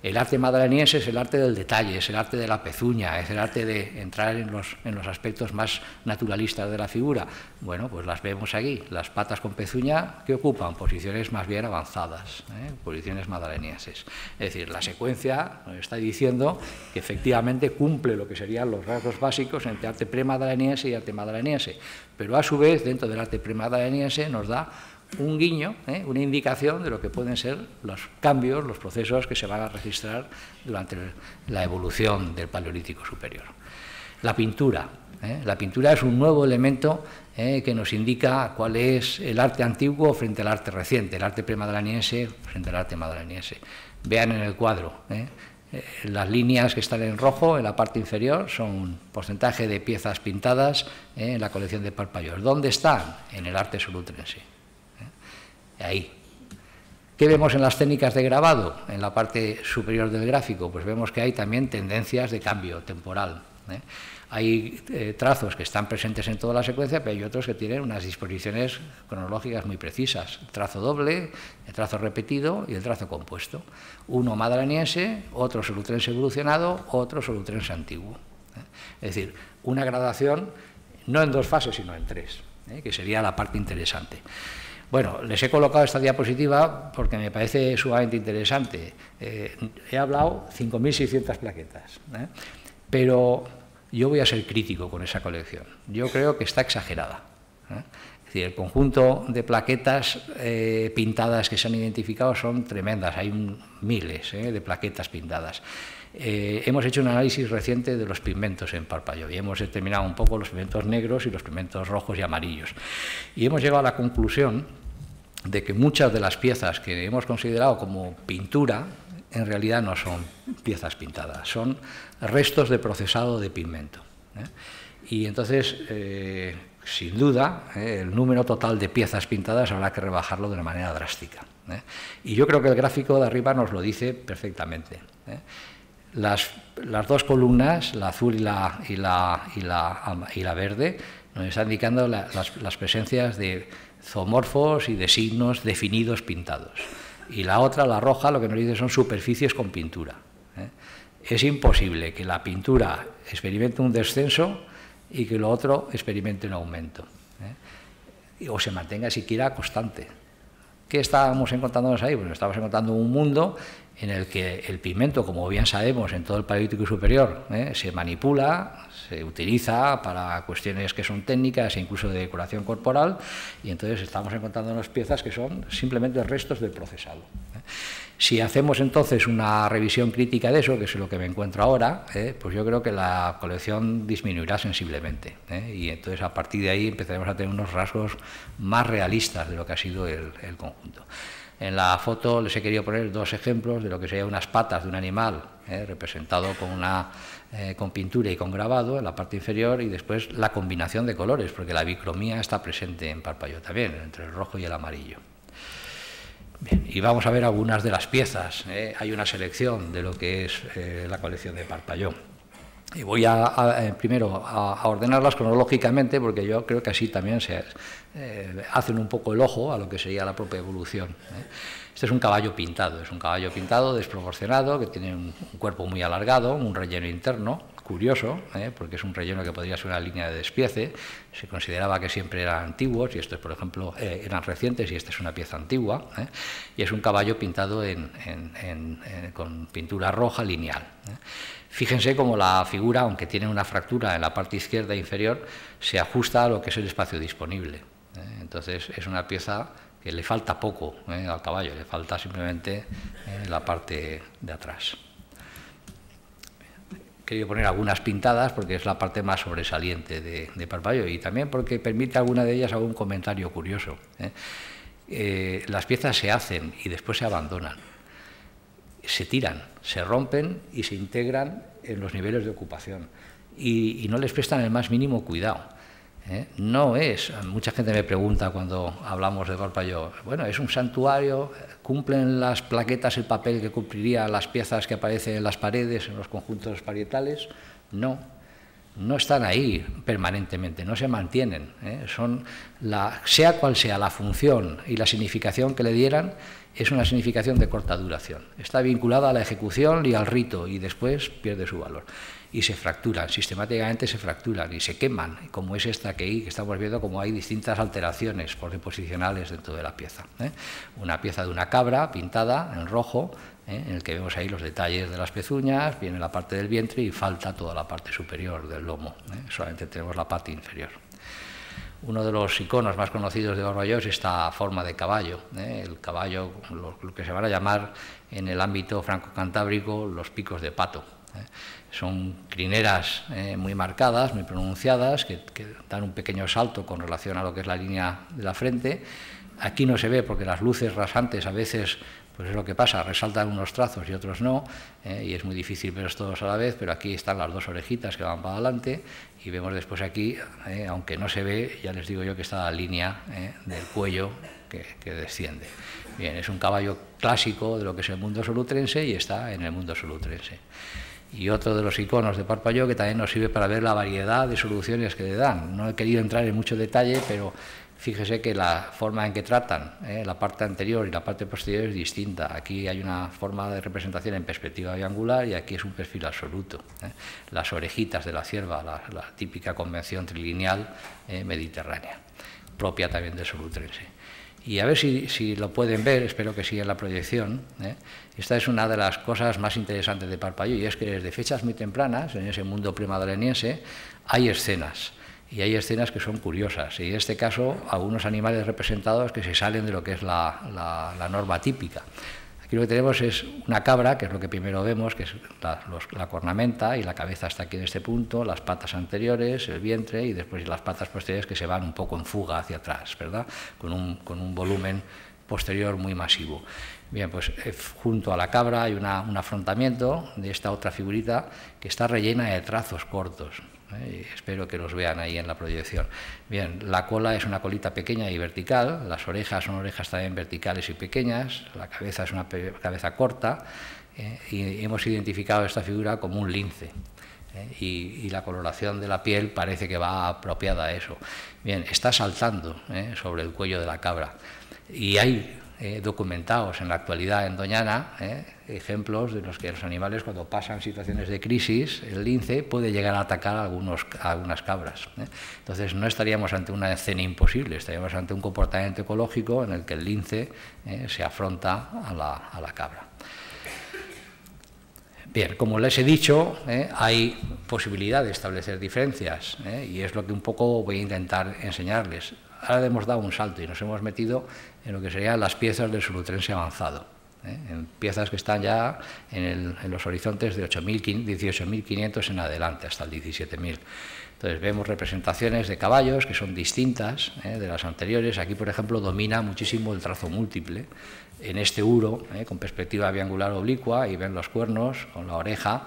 el arte madaleniense es el arte del detalle, es el arte de la pezuña, es el arte de entrar en los aspectos más naturalistas de la figura. Bueno, pues las vemos aquí, las patas con pezuña que ocupan posiciones más bien avanzadas, posiciones madalenienses. Es decir, la secuencia nos está diciendo que efectivamente cumple lo que serían los rasgos básicos entre arte premadaleniense y arte madaleniense, pero a su vez, dentro del arte premadaleniense nos da un guiño, una indicación de lo que pueden ser los cambios, los procesos que se van a registrar durante la evolución del Paleolítico Superior. La pintura. La pintura es un nuevo elemento que nos indica cuál es el arte antiguo frente al arte reciente, el arte premadaleniense frente al arte madaleniense. Vean en el cuadro, las líneas que están en rojo en la parte inferior son un porcentaje de piezas pintadas en la colección de Parpalló. ¿Dónde están? En el arte solutrense. Ahí. ¿Qué vemos en las técnicas de grabado? En la parte superior del gráfico, pues vemos que hay también tendencias de cambio temporal. Hay trazos que están presentes en toda la secuencia, pero hay otros que tienen unas disposiciones cronológicas muy precisas. El trazo doble, el trazo repetido y el trazo compuesto. Uno madaleniense, otro solutrense evolucionado, otro solutrense antiguo. Es decir, una gradación no en 2 fases, sino en 3, que sería la parte interesante. Bueno, les he colocado esta diapositiva porque me parece sumamente interesante. He hablado 5.600 plaquetas, pero yo voy a ser crítico con esa colección. Yo creo que está exagerada. Es decir, el conjunto de plaquetas pintadas que se han identificado son tremendas, hay miles de plaquetas pintadas. Hemos hecho un análisis reciente de los pigmentos en Parpalló y hemos determinado un poco los pigmentos negros y los pigmentos rojos y amarillos. Y hemos llegado a la conclusión de que muchas de las piezas que hemos considerado como pintura en realidad no son piezas pintadas, son restos de procesado de pigmento. Y entonces, sin duda, el número total de piezas pintadas habrá que rebajarlo de una manera drástica. Y yo creo que el gráfico de arriba nos lo dice perfectamente. Las dos columnas, la azul y la verde, nos están indicando las presencias de zoomorfos y de signos definidos pintados. Y la otra, la roja, lo que nos dice son superficies con pintura. Es imposible que la pintura experimente un descenso y que lo otro experimente un aumento, o se mantenga siquiera constante. ¿Qué estábamos encontrándonos ahí? Pues estábamos encontrando un mundo en el que el pigmento, como bien sabemos, en todo el Paleolítico superior, se manipula, se utiliza para cuestiones que son técnicas e incluso de decoración corporal, y entonces estamos encontrándonos piezas que son simplemente restos del procesado. Si hacemos entonces una revisión crítica de eso, que es lo que me encuentro ahora, pues yo creo que la colección disminuirá sensiblemente, y entonces a partir de ahí empezaremos a tener unos rasgos más realistas de lo que ha sido el conjunto. En la foto les he querido poner dos ejemplos de lo que serían unas patas de un animal, representado con pintura y con grabado en la parte inferior, y después la combinación de colores, porque la bicromía está presente en Parpalló también, entre el rojo y el amarillo. Bien, y vamos a ver algunas de las piezas. Hay una selección de lo que es la colección de Parpalló. Y voy primero a ordenarlas cronológicamente, porque yo creo que así también se hacen un poco el ojo a lo que sería la propia evolución. Este es un caballo pintado desproporcionado, que tiene un cuerpo muy alargado, un relleno interno, curioso, porque es un relleno que podría ser una línea de despiece. Se consideraba que siempre eran antiguos, y estos, por ejemplo, eran recientes, y esta es una pieza antigua, y es un caballo pintado con pintura roja lineal. Fíjense cómo la figura, aunque tiene una fractura en la parte izquierda inferior, se ajusta a lo que es el espacio disponible. Entonces es una pieza que le falta poco al caballo, le falta simplemente la parte de atrás. Quería poner algunas pintadas porque es la parte más sobresaliente de Parpalló, y también porque permite alguna de ellas algún comentario curioso. Las piezas se hacen y después se abandonan. Se tiran, se rompen y se integran en los niveles de ocupación y no les prestan el más mínimo cuidado. No es, mucha gente me pregunta cuando hablamos de Parpalló, bueno, ¿es un santuario? ¿Cumplen las plaquetas el papel que cumplirían las piezas que aparecen en las paredes, en los conjuntos parietales? No, no están ahí permanentemente, no se mantienen. Sea cual sea la función y la significación que le dieran, es una significación de corta duración. Está vinculada a la ejecución y al rito, y después pierde su valor. Y se fracturan, sistemáticamente se fracturan y se queman, como es esta que estamos viendo, como hay distintas alteraciones posicionales dentro de la pieza. Una pieza de una cabra pintada en rojo, en el que vemos ahí los detalles de las pezuñas, viene la parte del vientre y falta toda la parte superior del lomo. Solamente tenemos la parte inferior. Uno de los iconos más conocidos de Parpalló es esta forma de caballo, el caballo, lo que se van a llamar en el ámbito franco-cantábrico los picos de pato. Son crineras muy marcadas, muy pronunciadas, que dan un pequeño salto con relación a lo que es la línea de la frente. Aquí no se ve porque las luces rasantes a veces, pues es lo que pasa, resaltan unos trazos y otros no, y es muy difícil verlos todos a la vez, pero aquí están las dos orejitas que van para adelante, y vemos después aquí, aunque no se ve, ya les digo yo que está la línea del cuello que desciende. Bien, es un caballo clásico de lo que es el mundo solutrense y está en el mundo solutrense. Y otro de los iconos de Parpalló que también nos sirve para ver la variedad de soluciones que le dan. No he querido entrar en mucho detalle, pero fíjese que la forma en que tratan la parte anterior y la parte posterior es distinta. Aquí hay una forma de representación en perspectiva biangular y aquí es un perfil absoluto. Las orejitas de la cierva, la típica convención trilineal mediterránea, propia también del solutrense. Y a ver si lo pueden ver, espero que sí en la proyección. Esta es una de las cosas más interesantes de Parpalló, y es que desde fechas muy tempranas, en ese mundo premadaleniense, hay escenas. Y hay escenas que son curiosas. Y en este caso, algunos animales representados que se salen de lo que es la norma típica. Aquí lo que tenemos es una cabra, que es lo que primero vemos, que es la cornamenta, y la cabeza está aquí en este punto, las patas anteriores, el vientre, y después las patas posteriores que se van un poco en fuga hacia atrás, ¿verdad? Con un volumen posterior muy masivo. Bien, pues junto a la cabra hay un afrontamiento de esta otra figurita que está rellena de trazos cortos. Espero que los vean ahí en la proyección. Bien, la cola es una colita pequeña y vertical, las orejas son orejas también verticales y pequeñas, la cabeza es una cabeza corta, y hemos identificado esta figura como un lince. Y la coloración de la piel parece que va apropiada a eso. Bien, está saltando sobre el cuello de la cabra. Y hay documentados en la actualidad en Doñana ejemplos de los que los animales, cuando pasan situaciones de crisis, el lince puede llegar a atacar a algunas cabras. Entonces no estaríamos ante una escena imposible, estaríamos ante un comportamiento ecológico en el que el lince se afronta a la cabra. Bien, como les he dicho, hay posibilidad de establecer diferencias, y es lo que un poco voy a intentar enseñarles. Ahora hemos dado un salto y nos hemos metido en lo que serían las piezas del solutrense avanzado, en piezas que están ya en los horizontes de 18.500 en adelante, hasta el 17.000. Entonces vemos representaciones de caballos que son distintas de las anteriores. Aquí, por ejemplo, domina muchísimo el trazo múltiple. En este uro, con perspectiva biangular oblicua, y ven los cuernos con la oreja,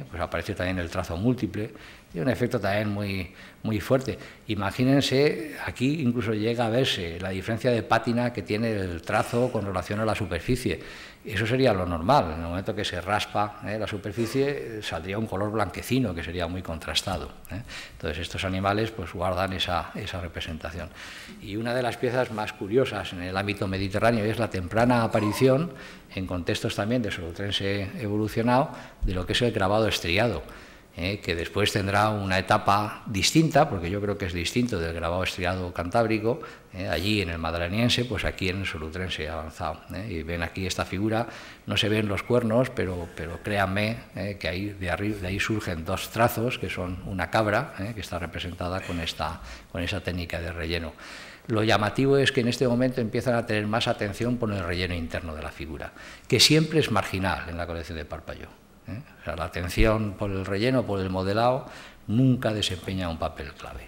pues aparece también el trazo múltiple. Tiene un efecto también muy fuerte. Imagínense, aquí incluso llega a verse la diferencia de pátina que tiene el trazo con relación a la superficie. Eso sería lo normal. En el momento que se raspa la superficie, saldría un color blanquecino, que sería muy contrastado. Entonces, estos animales pues guardan esa representación. Y una de las piezas más curiosas en el ámbito mediterráneo es la temprana aparición, en contextos también de solutrense evolucionado, de lo que es el grabado estriado, que después tendrá una etapa distinta, porque yo creo que es distinto del grabado estriado cantábrico, allí en el madaleniense, pues aquí en el solutrense avanzado. Y ven aquí esta figura, no se ven los cuernos, pero créanme que de ahí surgen dos trazos, que son una cabra, que está representada con esa técnica de relleno. Lo llamativo es que en este momento empiezan a tener más atención por el relleno interno de la figura, que siempre es marginal en la colección de Parpalló. O sea, la atención por el relleno, por el modelado, nunca desempeña un papel clave.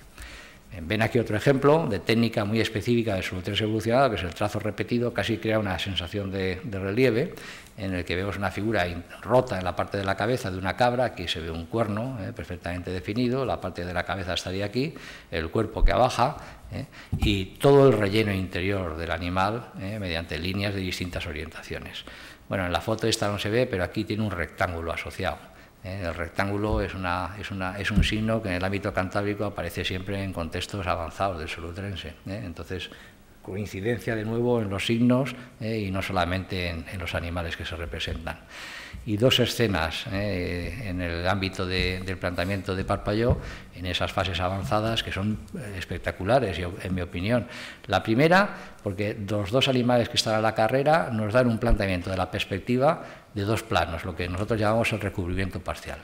Ven aquí otro ejemplo de técnica muy específica de solutrense evolucionado, que es el trazo repetido, casi crea una sensación de relieve, en el que vemos una figura rota en la parte de la cabeza de una cabra. Aquí se ve un cuerno perfectamente definido, la parte de la cabeza estaría aquí, el cuerpo que abaja, y todo el relleno interior del animal mediante líneas de distintas orientaciones. Bueno, en la foto esta no se ve, pero aquí tiene un rectángulo asociado. El rectángulo es un signo que en el ámbito cantábrico aparece siempre en contextos avanzados del solutrense. Entonces, coincidencia de nuevo en los signos y no solamente en los animales que se representan. Y dos escenas en el ámbito del planteamiento de Parpalló, en esas fases avanzadas, que son espectaculares, en mi opinión. La primera, porque los dos animales que están a la carrera nos dan un planteamiento de la perspectiva de dos planos, lo que nosotros llamamos el recubrimiento parcial.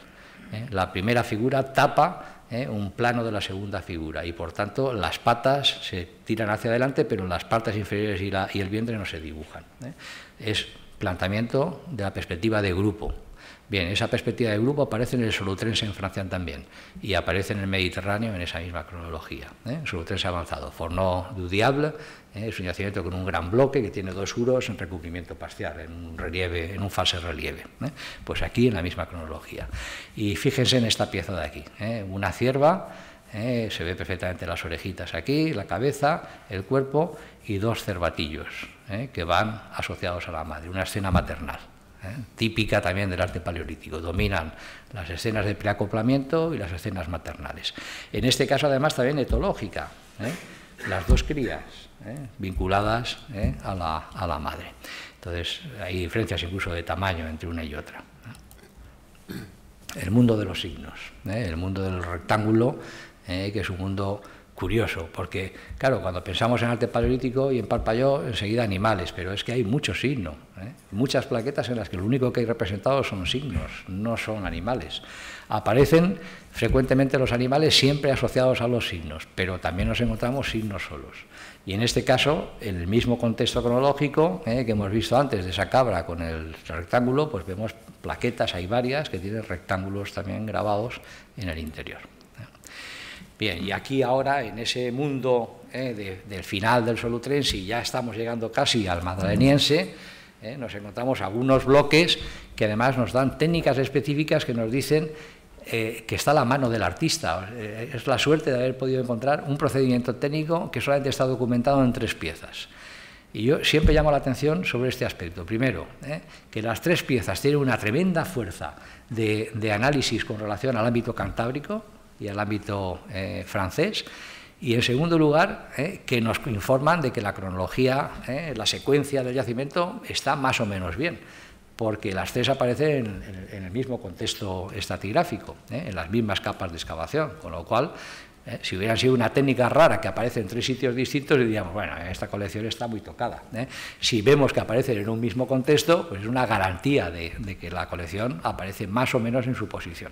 La primera figura tapa un plano de la segunda figura, y por tanto las patas se tiran hacia adelante, pero las partes inferiores y el vientre no se dibujan. Es planteamiento de la perspectiva de grupo. Bien, esa perspectiva de grupo aparece en el solutrense en Francia también, y aparece en el Mediterráneo en esa misma cronología. Solutrense avanzado, Fourneau du Diable, es un yacimiento con un gran bloque que tiene dos uros en recubrimiento parcial, en un relieve, en un falso relieve. Pues aquí en la misma cronología. Y fíjense en esta pieza de aquí, una cierva, se ve perfectamente las orejitas aquí, la cabeza, el cuerpo, y dos cervatillos que van asociados a la madre, una escena maternal. Típica también del arte paleolítico. Dominan las escenas de preacoplamiento y las escenas maternales. En este caso, además, también etológica. Las dos crías vinculadas a la madre. Entonces, hay diferencias incluso de tamaño entre una y otra. El mundo de los signos, el mundo del rectángulo, que es un mundo curioso, porque, claro, cuando pensamos en arte paleolítico y en Parpalló, enseguida animales, pero es que hay muchos signos, muchas plaquetas en las que lo único que hay representados son signos, no son animales. Aparecen frecuentemente los animales siempre asociados a los signos, pero también nos encontramos signos solos. Y en este caso, en el mismo contexto cronológico que hemos visto antes de esa cabra con el rectángulo, pues vemos plaquetas, hay varias que tienen rectángulos también grabados en el interior. Bien, y aquí ahora, en ese mundo del final del Solutrense, ya estamos llegando casi al Magdaleniense, nos encontramos algunos bloques que además nos dan técnicas específicas que nos dicen que está a la mano del artista. Es la suerte de haber podido encontrar un procedimiento técnico que solamente está documentado en 3 piezas. Y yo siempre llamo la atención sobre este aspecto. Primero, que las 3 piezas tienen una tremenda fuerza de análisis con relación al ámbito cantábrico y al ámbito francés, y en segundo lugar, que nos informan de que la cronología, la secuencia del yacimiento está más o menos bien, porque las 3 aparecen en el mismo contexto estratigráfico, en las mismas capas de excavación, con lo cual, si hubieran sido una técnica rara que aparece en 3 sitios distintos, diríamos, bueno, esta colección está muy tocada. Si vemos que aparecen en un mismo contexto, pues es una garantía de que la colección aparece más o menos en su posición.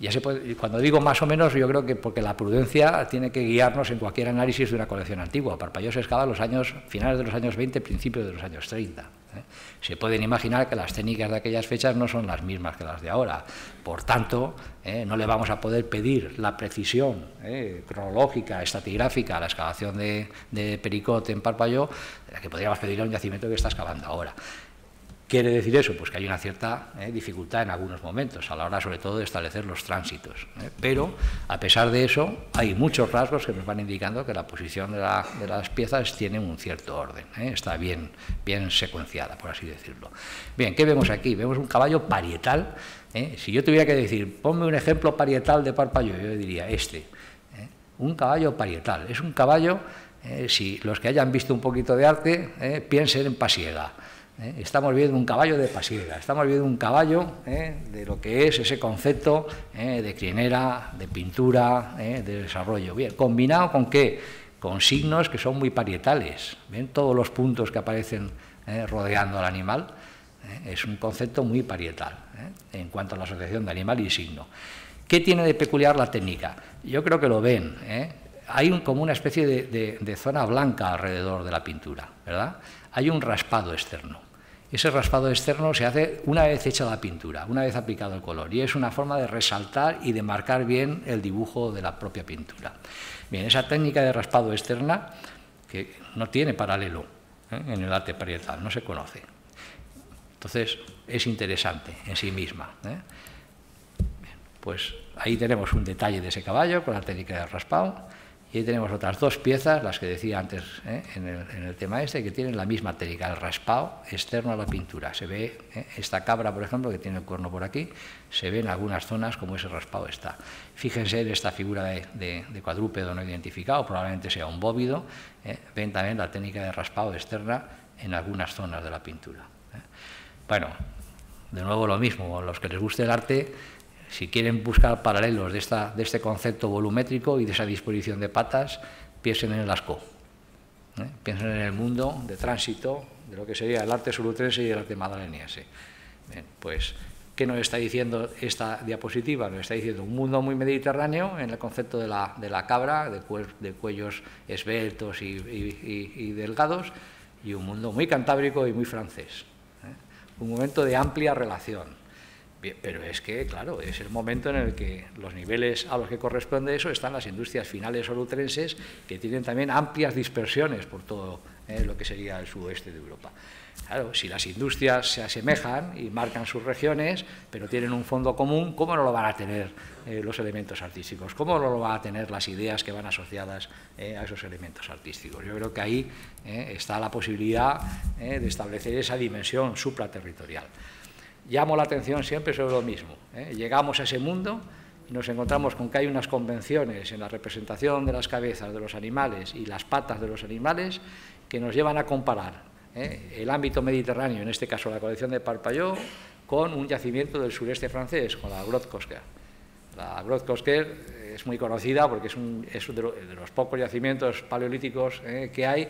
Ya se puede, cuando digo más o menos, yo creo que porque la prudencia tiene que guiarnos en cualquier análisis de una colección antigua. Parpalló se excava finales de los años 20, principios de los años 30. Se pueden imaginar que las técnicas de aquellas fechas no son las mismas que las de ahora. Por tanto, no le vamos a poder pedir la precisión cronológica, estratigráfica a la excavación de Pericot en Parpalló, de la que podríamos pedirle a un yacimiento que está excavando ahora. ¿Quiere decir eso? Pues que hay una cierta dificultad en algunos momentos, a la hora sobre todo de establecer los tránsitos. Pero, a pesar de eso, hay muchos rasgos que nos van indicando que la posición de las piezas tiene un cierto orden, está bien secuenciada, por así decirlo. Bien, ¿qué vemos aquí? Vemos un caballo parietal. Si yo tuviera que decir, ponme un ejemplo parietal de Parpalló, yo diría este. Un caballo parietal. Es un caballo, si los que hayan visto un poquito de arte, piensen en pasiega. Estamos viendo un caballo de pasiega, estamos viendo un caballo de lo que es ese concepto de crinera, de pintura, de desarrollo. Bien, ¿combinado con qué? Con signos que son muy parietales. ¿Ven? Todos los puntos que aparecen rodeando al animal, es un concepto muy parietal en cuanto a la asociación de animal y signo. ¿Qué tiene de peculiar la técnica? Yo creo que lo ven. Hay como una especie de zona blanca alrededor de la pintura, ¿verdad? Hay un raspado externo. Ese raspado externo se hace una vez hecha la pintura, una vez aplicado el color, y es una forma de resaltar y de marcar bien el dibujo de la propia pintura. Bien, esa técnica de raspado externa, que no tiene paralelo en el arte parietal, no se conoce. Entonces, es interesante en sí misma. Bien, pues ahí tenemos un detalle de ese caballo con la técnica de raspado. Y ahí tenemos otras 2 piezas, las que decía antes en el tema que tienen la misma técnica, el raspado externo a la pintura. Se ve esta cabra, por ejemplo, que tiene el cuerno por aquí, se ve en algunas zonas como ese raspado está. Fíjense en esta figura de cuadrúpedo no identificado, probablemente sea un bóvido. Ven también la técnica de raspado externa en algunas zonas de la pintura. Bueno, de nuevo lo mismo, a los que les guste el arte, si quieren buscar paralelos de este concepto volumétrico y de esa disposición de patas, piensen en el Lascaux, piensen en el mundo de tránsito de lo que sería el arte solutrense y el arte magdaleniense. Bien, pues, ¿qué nos está diciendo esta diapositiva? Nos está diciendo un mundo muy mediterráneo en el concepto de la cabra, de cuellos esbeltos y delgados, y un mundo muy cantábrico y muy francés. Un momento de amplia relación. Bien, pero es que, claro, es el momento en el que los niveles a los que corresponde eso están las industrias finales solutrenses, que tienen también amplias dispersiones por todo lo que sería el sudoeste de Europa. Claro, si las industrias se asemejan y marcan sus regiones, pero tienen un fondo común, ¿cómo no lo van a tener los elementos artísticos? ¿Cómo no lo van a tener las ideas que van asociadas a esos elementos artísticos? Yo creo que ahí está la posibilidad de establecer esa dimensión supraterritorial. Llamo la atención siempre sobre lo mismo. Llegamos a ese mundo y nos encontramos con que hay unas convenciones en la representación de las cabezas de los animales y las patas de los animales que nos llevan a comparar el ámbito mediterráneo, en este caso la colección de Parpalló, con un yacimiento del sureste francés, con la Grotte Cosquer. La Grotte Cosquer es muy conocida porque es de los pocos yacimientos paleolíticos que hay,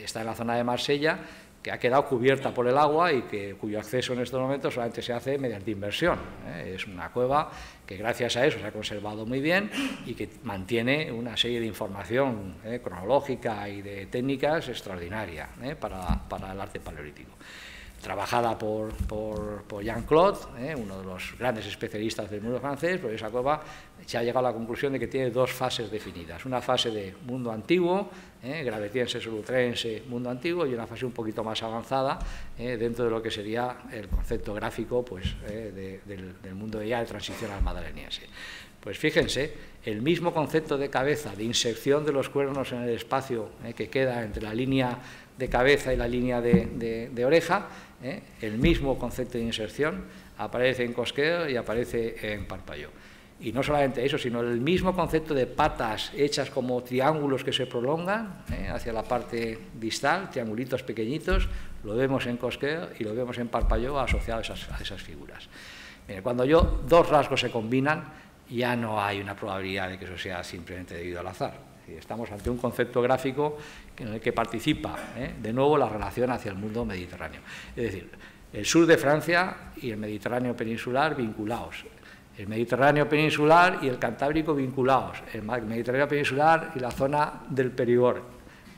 está en la zona de Marsella, que ha quedado cubierta por el agua y cuyo acceso en estos momentos solamente se hace mediante inversión. Es una cueva que gracias a eso se ha conservado muy bien y que mantiene una serie de información cronológica y de técnicas extraordinaria para el arte paleolítico. Trabajada por Jean-Claude, uno de los grandes especialistas del mundo francés, pues esa cueva se ha llegado a la conclusión de que tiene dos fases definidas, una fase de mundo antiguo, gravetiense, solutrense, mundo antiguo, y una fase un poquito más avanzada dentro de lo que sería el concepto gráfico pues, del mundo ya de transición al madaleniense. Pues fíjense, el mismo concepto de cabeza, de inserción de los cuernos en el espacio que queda entre la línea de cabeza y la línea de oreja, el mismo concepto de inserción aparece en Cosquer y aparece en Parpaillot. Y no solamente eso, sino el mismo concepto de patas hechas como triángulos que se prolongan hacia la parte distal, triangulitos pequeñitos, lo vemos en Cosquer y lo vemos en Parpaillot asociados a esas figuras. Mire, cuando dos rasgos se combinan, ya no hay una probabilidad de que eso sea simplemente debido al azar. Estamos ante un concepto gráfico en el que participa, de nuevo, la relación hacia el mundo mediterráneo. Es decir, el sur de Francia y el Mediterráneo peninsular vinculados, el Mediterráneo peninsular y el Cantábrico vinculados, el Mediterráneo peninsular y la zona del Perigord.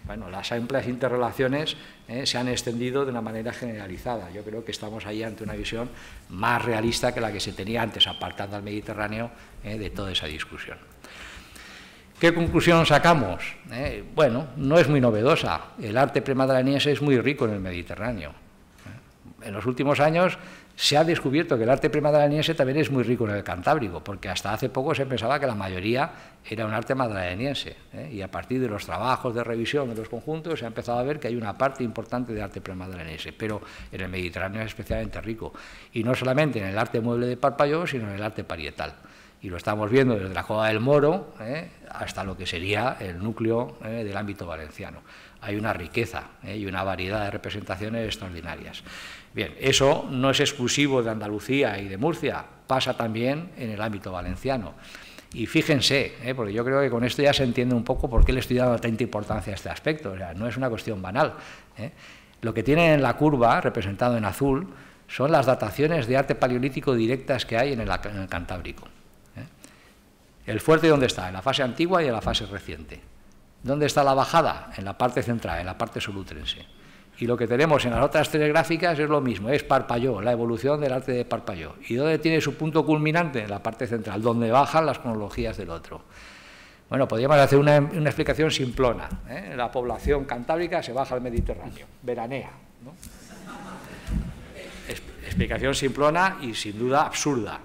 Bueno, las amplias interrelaciones se han extendido de una manera generalizada. Yo creo que estamos ahí ante una visión más realista que la que se tenía antes, apartando al Mediterráneo de toda esa discusión. ¿Qué conclusión sacamos? Bueno, no es muy novedosa. El arte premadaleniense es muy rico en el Mediterráneo. En los últimos años se ha descubierto que el arte premadaleniense también es muy rico en el Cantábrico, porque hasta hace poco se pensaba que la mayoría era un arte madaleniense, y a partir de los trabajos de revisión de los conjuntos se ha empezado a ver que hay una parte importante de arte premadaleniense, pero en el Mediterráneo es especialmente rico, y no solamente en el arte mueble de Parpaillot, sino en el arte parietal. Y lo estamos viendo desde la Cueva del Moro hasta lo que sería el núcleo del ámbito valenciano. Hay una riqueza y una variedad de representaciones extraordinarias. Bien, eso no es exclusivo de Andalucía y de Murcia, pasa también en el ámbito valenciano. Y fíjense, porque yo creo que con esto ya se entiende un poco por qué le estoy dando tanta importancia a este aspecto, o sea, no es una cuestión banal. Lo que tienen en la curva, representado en azul, son las dataciones de arte paleolítico directas que hay en el Cantábrico. ¿El fuerte dónde está? En la fase antigua y en la fase reciente. ¿Dónde está la bajada? En la parte central, en la parte solutrense. Y lo que tenemos en las otras tres gráficas es lo mismo, es Parpaillot, la evolución del arte de Parpaillot. ¿Y dónde tiene su punto culminante? En la parte central, donde bajan las cronologías del otro. Bueno, podríamos hacer una explicación simplona. La población cantábrica se baja al Mediterráneo, veranea, ¿no? Explicación simplona y sin duda absurda.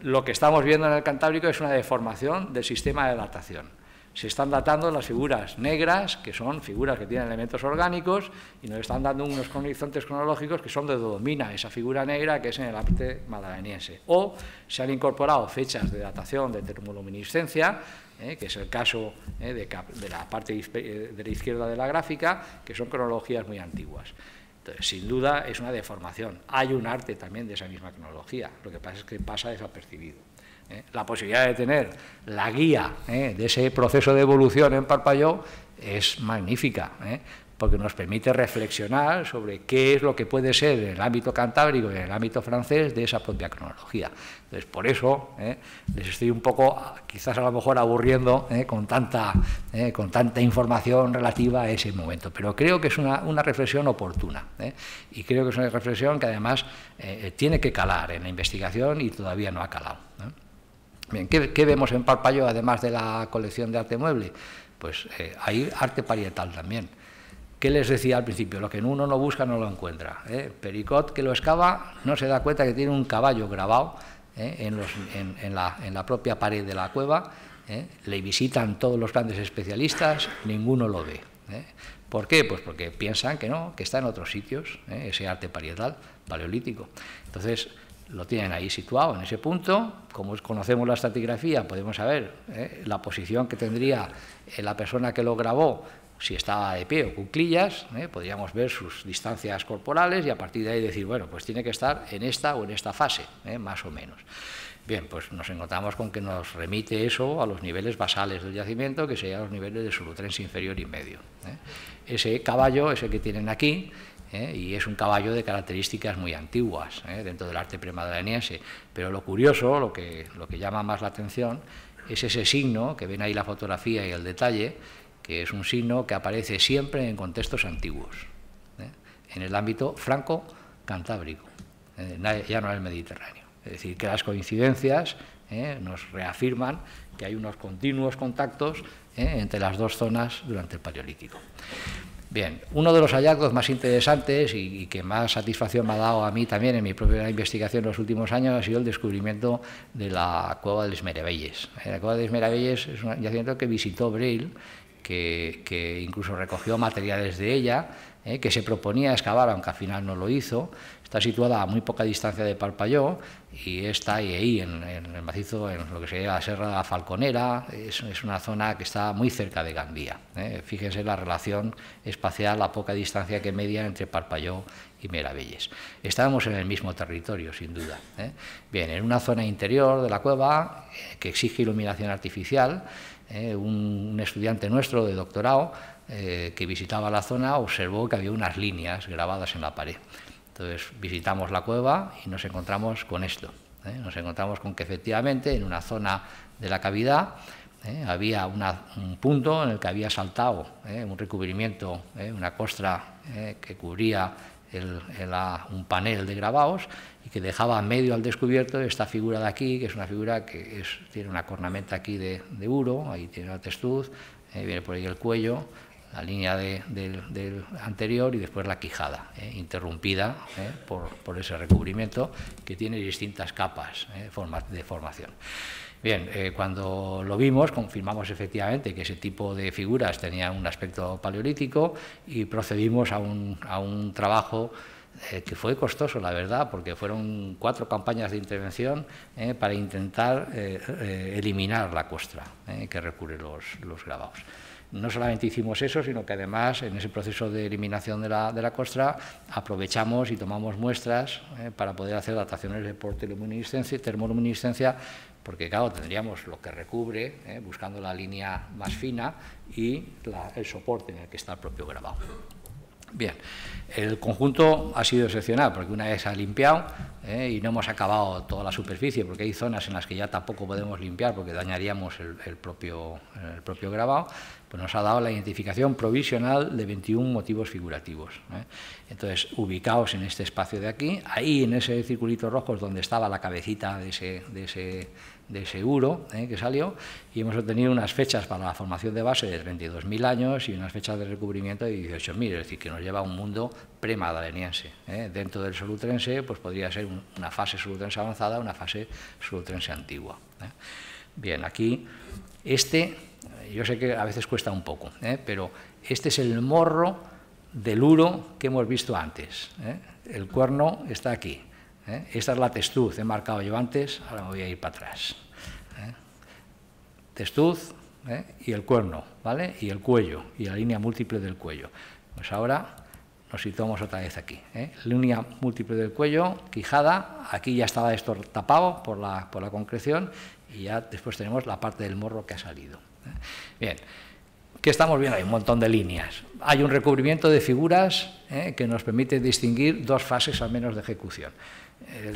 Lo que estamos viendo en el Cantábrico es una deformación del sistema de datación. Se están datando las figuras negras, que son figuras que tienen elementos orgánicos, y nos están dando unos horizontes cronológicos que son de donde domina esa figura negra, que es en el arte madaleniense. O se han incorporado fechas de datación de termoluminiscencia, que es el caso de la parte de la izquierda de la gráfica, que son cronologías muy antiguas. Entonces, sin duda, es una deformación. Hay un arte también de esa misma cronología, lo que pasa es que pasa desapercibido. La posibilidad de tener la guía de ese proceso de evolución en Parpaillot es magnífica, porque nos permite reflexionar sobre qué es lo que puede ser en el ámbito cantábrico y en el ámbito francés de esa propia cronología. Entonces, por eso les estoy un poco, quizás a lo mejor aburriendo con tanta información relativa a ese momento, pero creo que es una reflexión oportuna, y creo que es una reflexión que además tiene que calar en la investigación y todavía no ha calado. Bien, ¿qué vemos en Parpaillot además de la colección de arte mueble? Pues hay arte parietal también. ¿Qué les decía al principio? Lo que uno no busca no lo encuentra. Pericot, que lo excava, no se da cuenta que tiene un caballo grabado en la propia pared de la cueva. Le visitan todos los grandes especialistas, ninguno lo ve. ¿Por qué? Pues porque piensan que no, que está en otros sitios, ese arte parietal, paleolítico. Entonces, lo tienen ahí situado en ese punto. Como conocemos la estratigrafía, podemos saber la posición que tendría la persona que lo grabó, si estaba de pie o cuclillas, podríamos ver sus distancias corporales y a partir de ahí decir, bueno, pues tiene que estar en esta o en esta fase, más o menos. Bien, pues nos encontramos con que nos remite eso a los niveles basales del yacimiento, que serían los niveles de solutrense inferior y medio. Ese caballo es el que tienen aquí, y es un caballo de características muy antiguas dentro del arte premadrileñense. Pero lo curioso, lo que llama más la atención, es ese signo, que ven ahí la fotografía y el detalle, que es un signo que aparece siempre en contextos antiguos, en el ámbito franco-cantábrico, ya no en el Mediterráneo. Es decir, que las coincidencias nos reafirman que hay unos continuos contactos entre las dos zonas durante el Paleolítico. Bien, uno de los hallazgos más interesantes y que más satisfacción me ha dado a mí también en mi propia investigación en los últimos años ha sido el descubrimiento de la cueva de les Meravelles. La cueva de les Meravelles es un yacimiento que visitó Breil, que incluso recogió materiales de ella, que se proponía excavar, aunque al final no lo hizo. Está situada a muy poca distancia de Parpalló y está ahí en el macizo, en lo que sería la Serra de la Falconera. Es una zona que está muy cerca de Gandía. Fíjense la relación espacial a poca distancia que media entre Parpalló y Meravelles. Estábamos en el mismo territorio, sin duda. Bien, en una zona interior de la cueva que exige iluminación artificial, un estudiante nuestro de doctorado que visitaba la zona observó que había unas líneas grabadas en la pared. Entonces visitamos la cueva y nos encontramos con esto. Nos encontramos con que efectivamente en una zona de la cavidad había un punto en el que había saltado un recubrimiento, una costra que cubría un panel de grabados y que dejaba en medio al descubierto esta figura de aquí, que es una figura que tiene una cornamenta aquí de uro, ahí tiene la testuz, viene por ahí el cuello, la línea del anterior y después la quijada, interrumpida por ese recubrimiento que tiene distintas capas de formación. Bien, cuando lo vimos, confirmamos efectivamente que ese tipo de figuras tenían un aspecto paleolítico y procedimos a un trabajo que fue costoso, la verdad, porque fueron 4 campañas de intervención para intentar eliminar la costra que recubre los grabados. No solamente hicimos eso, sino que además en ese proceso de eliminación de la costra aprovechamos y tomamos muestras para poder hacer dataciones por termoluminiscencia, porque claro, tendríamos lo que recubre, buscando la línea más fina y el soporte en el que está el propio grabado. Bien, el conjunto ha sido excepcional porque una vez se ha limpiado y no hemos acabado toda la superficie porque hay zonas en las que ya tampoco podemos limpiar porque dañaríamos el propio grabado, pues nos ha dado la identificación provisional de 21 motivos figurativos. Entonces, ubicados en este espacio de aquí, ahí en ese circulito rojo es donde estaba la cabecita de ese uro que salió, y hemos obtenido unas fechas para la formación de base de 32.000 años y unas fechas de recubrimiento de 18.000, es decir, que nos lleva a un mundo premadaleniense. Dentro del solutrense pues podría ser una fase solutrense avanzada, una fase solutrense antigua. Bien, aquí yo sé que a veces cuesta un poco, pero este es el morro del uro que hemos visto antes. El cuerno está aquí. Esta es la testuz, he marcado yo antes, ahora me voy a ir para atrás. Testuz y el cuerno, ¿vale? Y el cuello, y la línea múltiple del cuello. Pues ahora nos situamos otra vez aquí. Línea múltiple del cuello, quijada, aquí ya estaba esto tapado por la concreción y ya después tenemos la parte del morro que ha salido. Bien, ¿qué estamos viendo? Hay un montón de líneas. Hay un recubrimiento de figuras que nos permite distinguir 2 fases al menos de ejecución.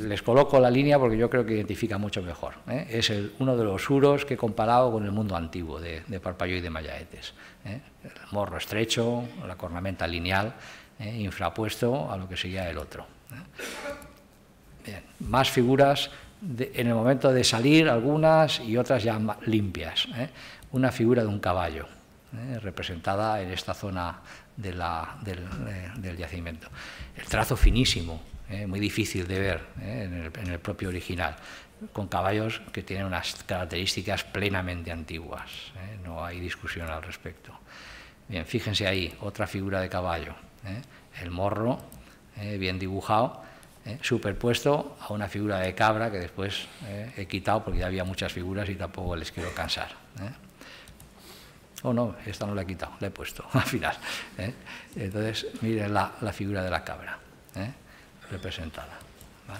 Les coloco la línea porque yo creo que identifica mucho mejor. Es uno de los uros que he comparado con el mundo antiguo de Parpalló y de Mayaetes. El morro estrecho, la cornamenta lineal, infrapuesto a lo que sería el otro. Bien, más figuras en el momento de salir, algunas y otras ya limpias. Una figura de un caballo, representada en esta zona del yacimiento. El trazo finísimo, muy difícil de ver en el propio original, con caballos que tienen unas características plenamente antiguas, no hay discusión al respecto. Bien, fíjense ahí, otra figura de caballo, el morro, bien dibujado, superpuesto a una figura de cabra que después he quitado porque ya había muchas figuras y tampoco les quiero cansar. Oh, no, esta no la he quitado, la he puesto al final. Entonces, miren la figura de la cabra representada. ¿Vale?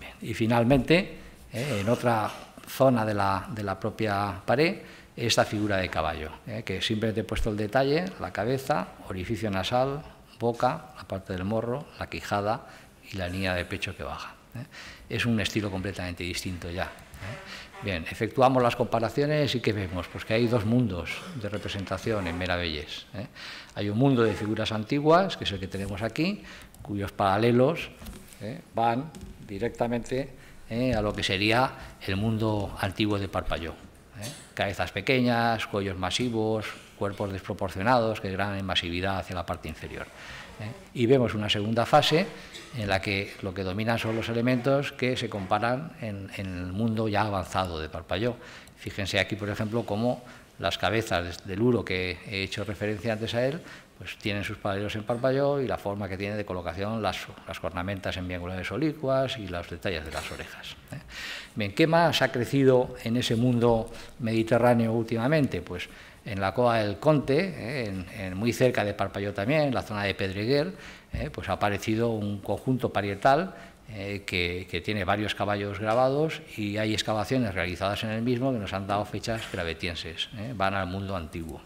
Bien. Y finalmente, en otra zona de la propia pared, esta figura de caballo, que simplemente he puesto el detalle, la cabeza, orificio nasal, boca, la parte del morro, la quijada y la línea de pecho que baja. Es un estilo completamente distinto ya. Bien, efectuamos las comparaciones y ¿qué vemos? Pues que hay dos mundos de representación en Meravelles. Hay un mundo de figuras antiguas, que es el que tenemos aquí, cuyos paralelos van directamente a lo que sería el mundo antiguo de Parpalló. Cabezas pequeñas, cuellos masivos, cuerpos desproporcionados que ganan en masividad hacia la parte inferior. Y vemos una segunda fase en la que lo que dominan son los elementos que se comparan en el mundo ya avanzado de Parpalló. Fíjense aquí, por ejemplo, cómo las cabezas del uro que he hecho referencia antes a él, pues tienen sus paralelos en Parpalló y la forma que tiene de colocación las cornamentas en biangulares oblicuas y los detalles de las orejas. Bien, ¿qué más ha crecido en ese mundo mediterráneo últimamente? Pues en la Cova del Conte, muy cerca de Parpalló también, en la zona de Pedreguer, pues ha aparecido un conjunto parietal que tiene varios caballos grabados y hay excavaciones realizadas en el mismo que nos han dado fechas gravetienses, van al mundo antiguo.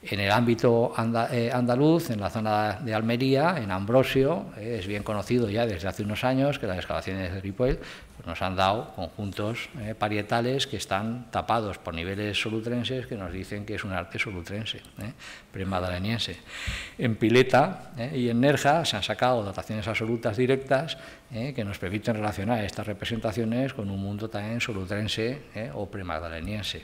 En el ámbito andaluz, en la zona de Almería, en Ambrosio, es bien conocido ya desde hace unos años que las excavaciones de Ripoll pues nos han dado conjuntos parietales que están tapados por niveles solutrenses que nos dicen que es un arte solutrense, premadaleniense. En Pileta y en Nerja se han sacado dataciones absolutas directas que nos permiten relacionar estas representaciones con un mundo también solutrense o premadaleniense.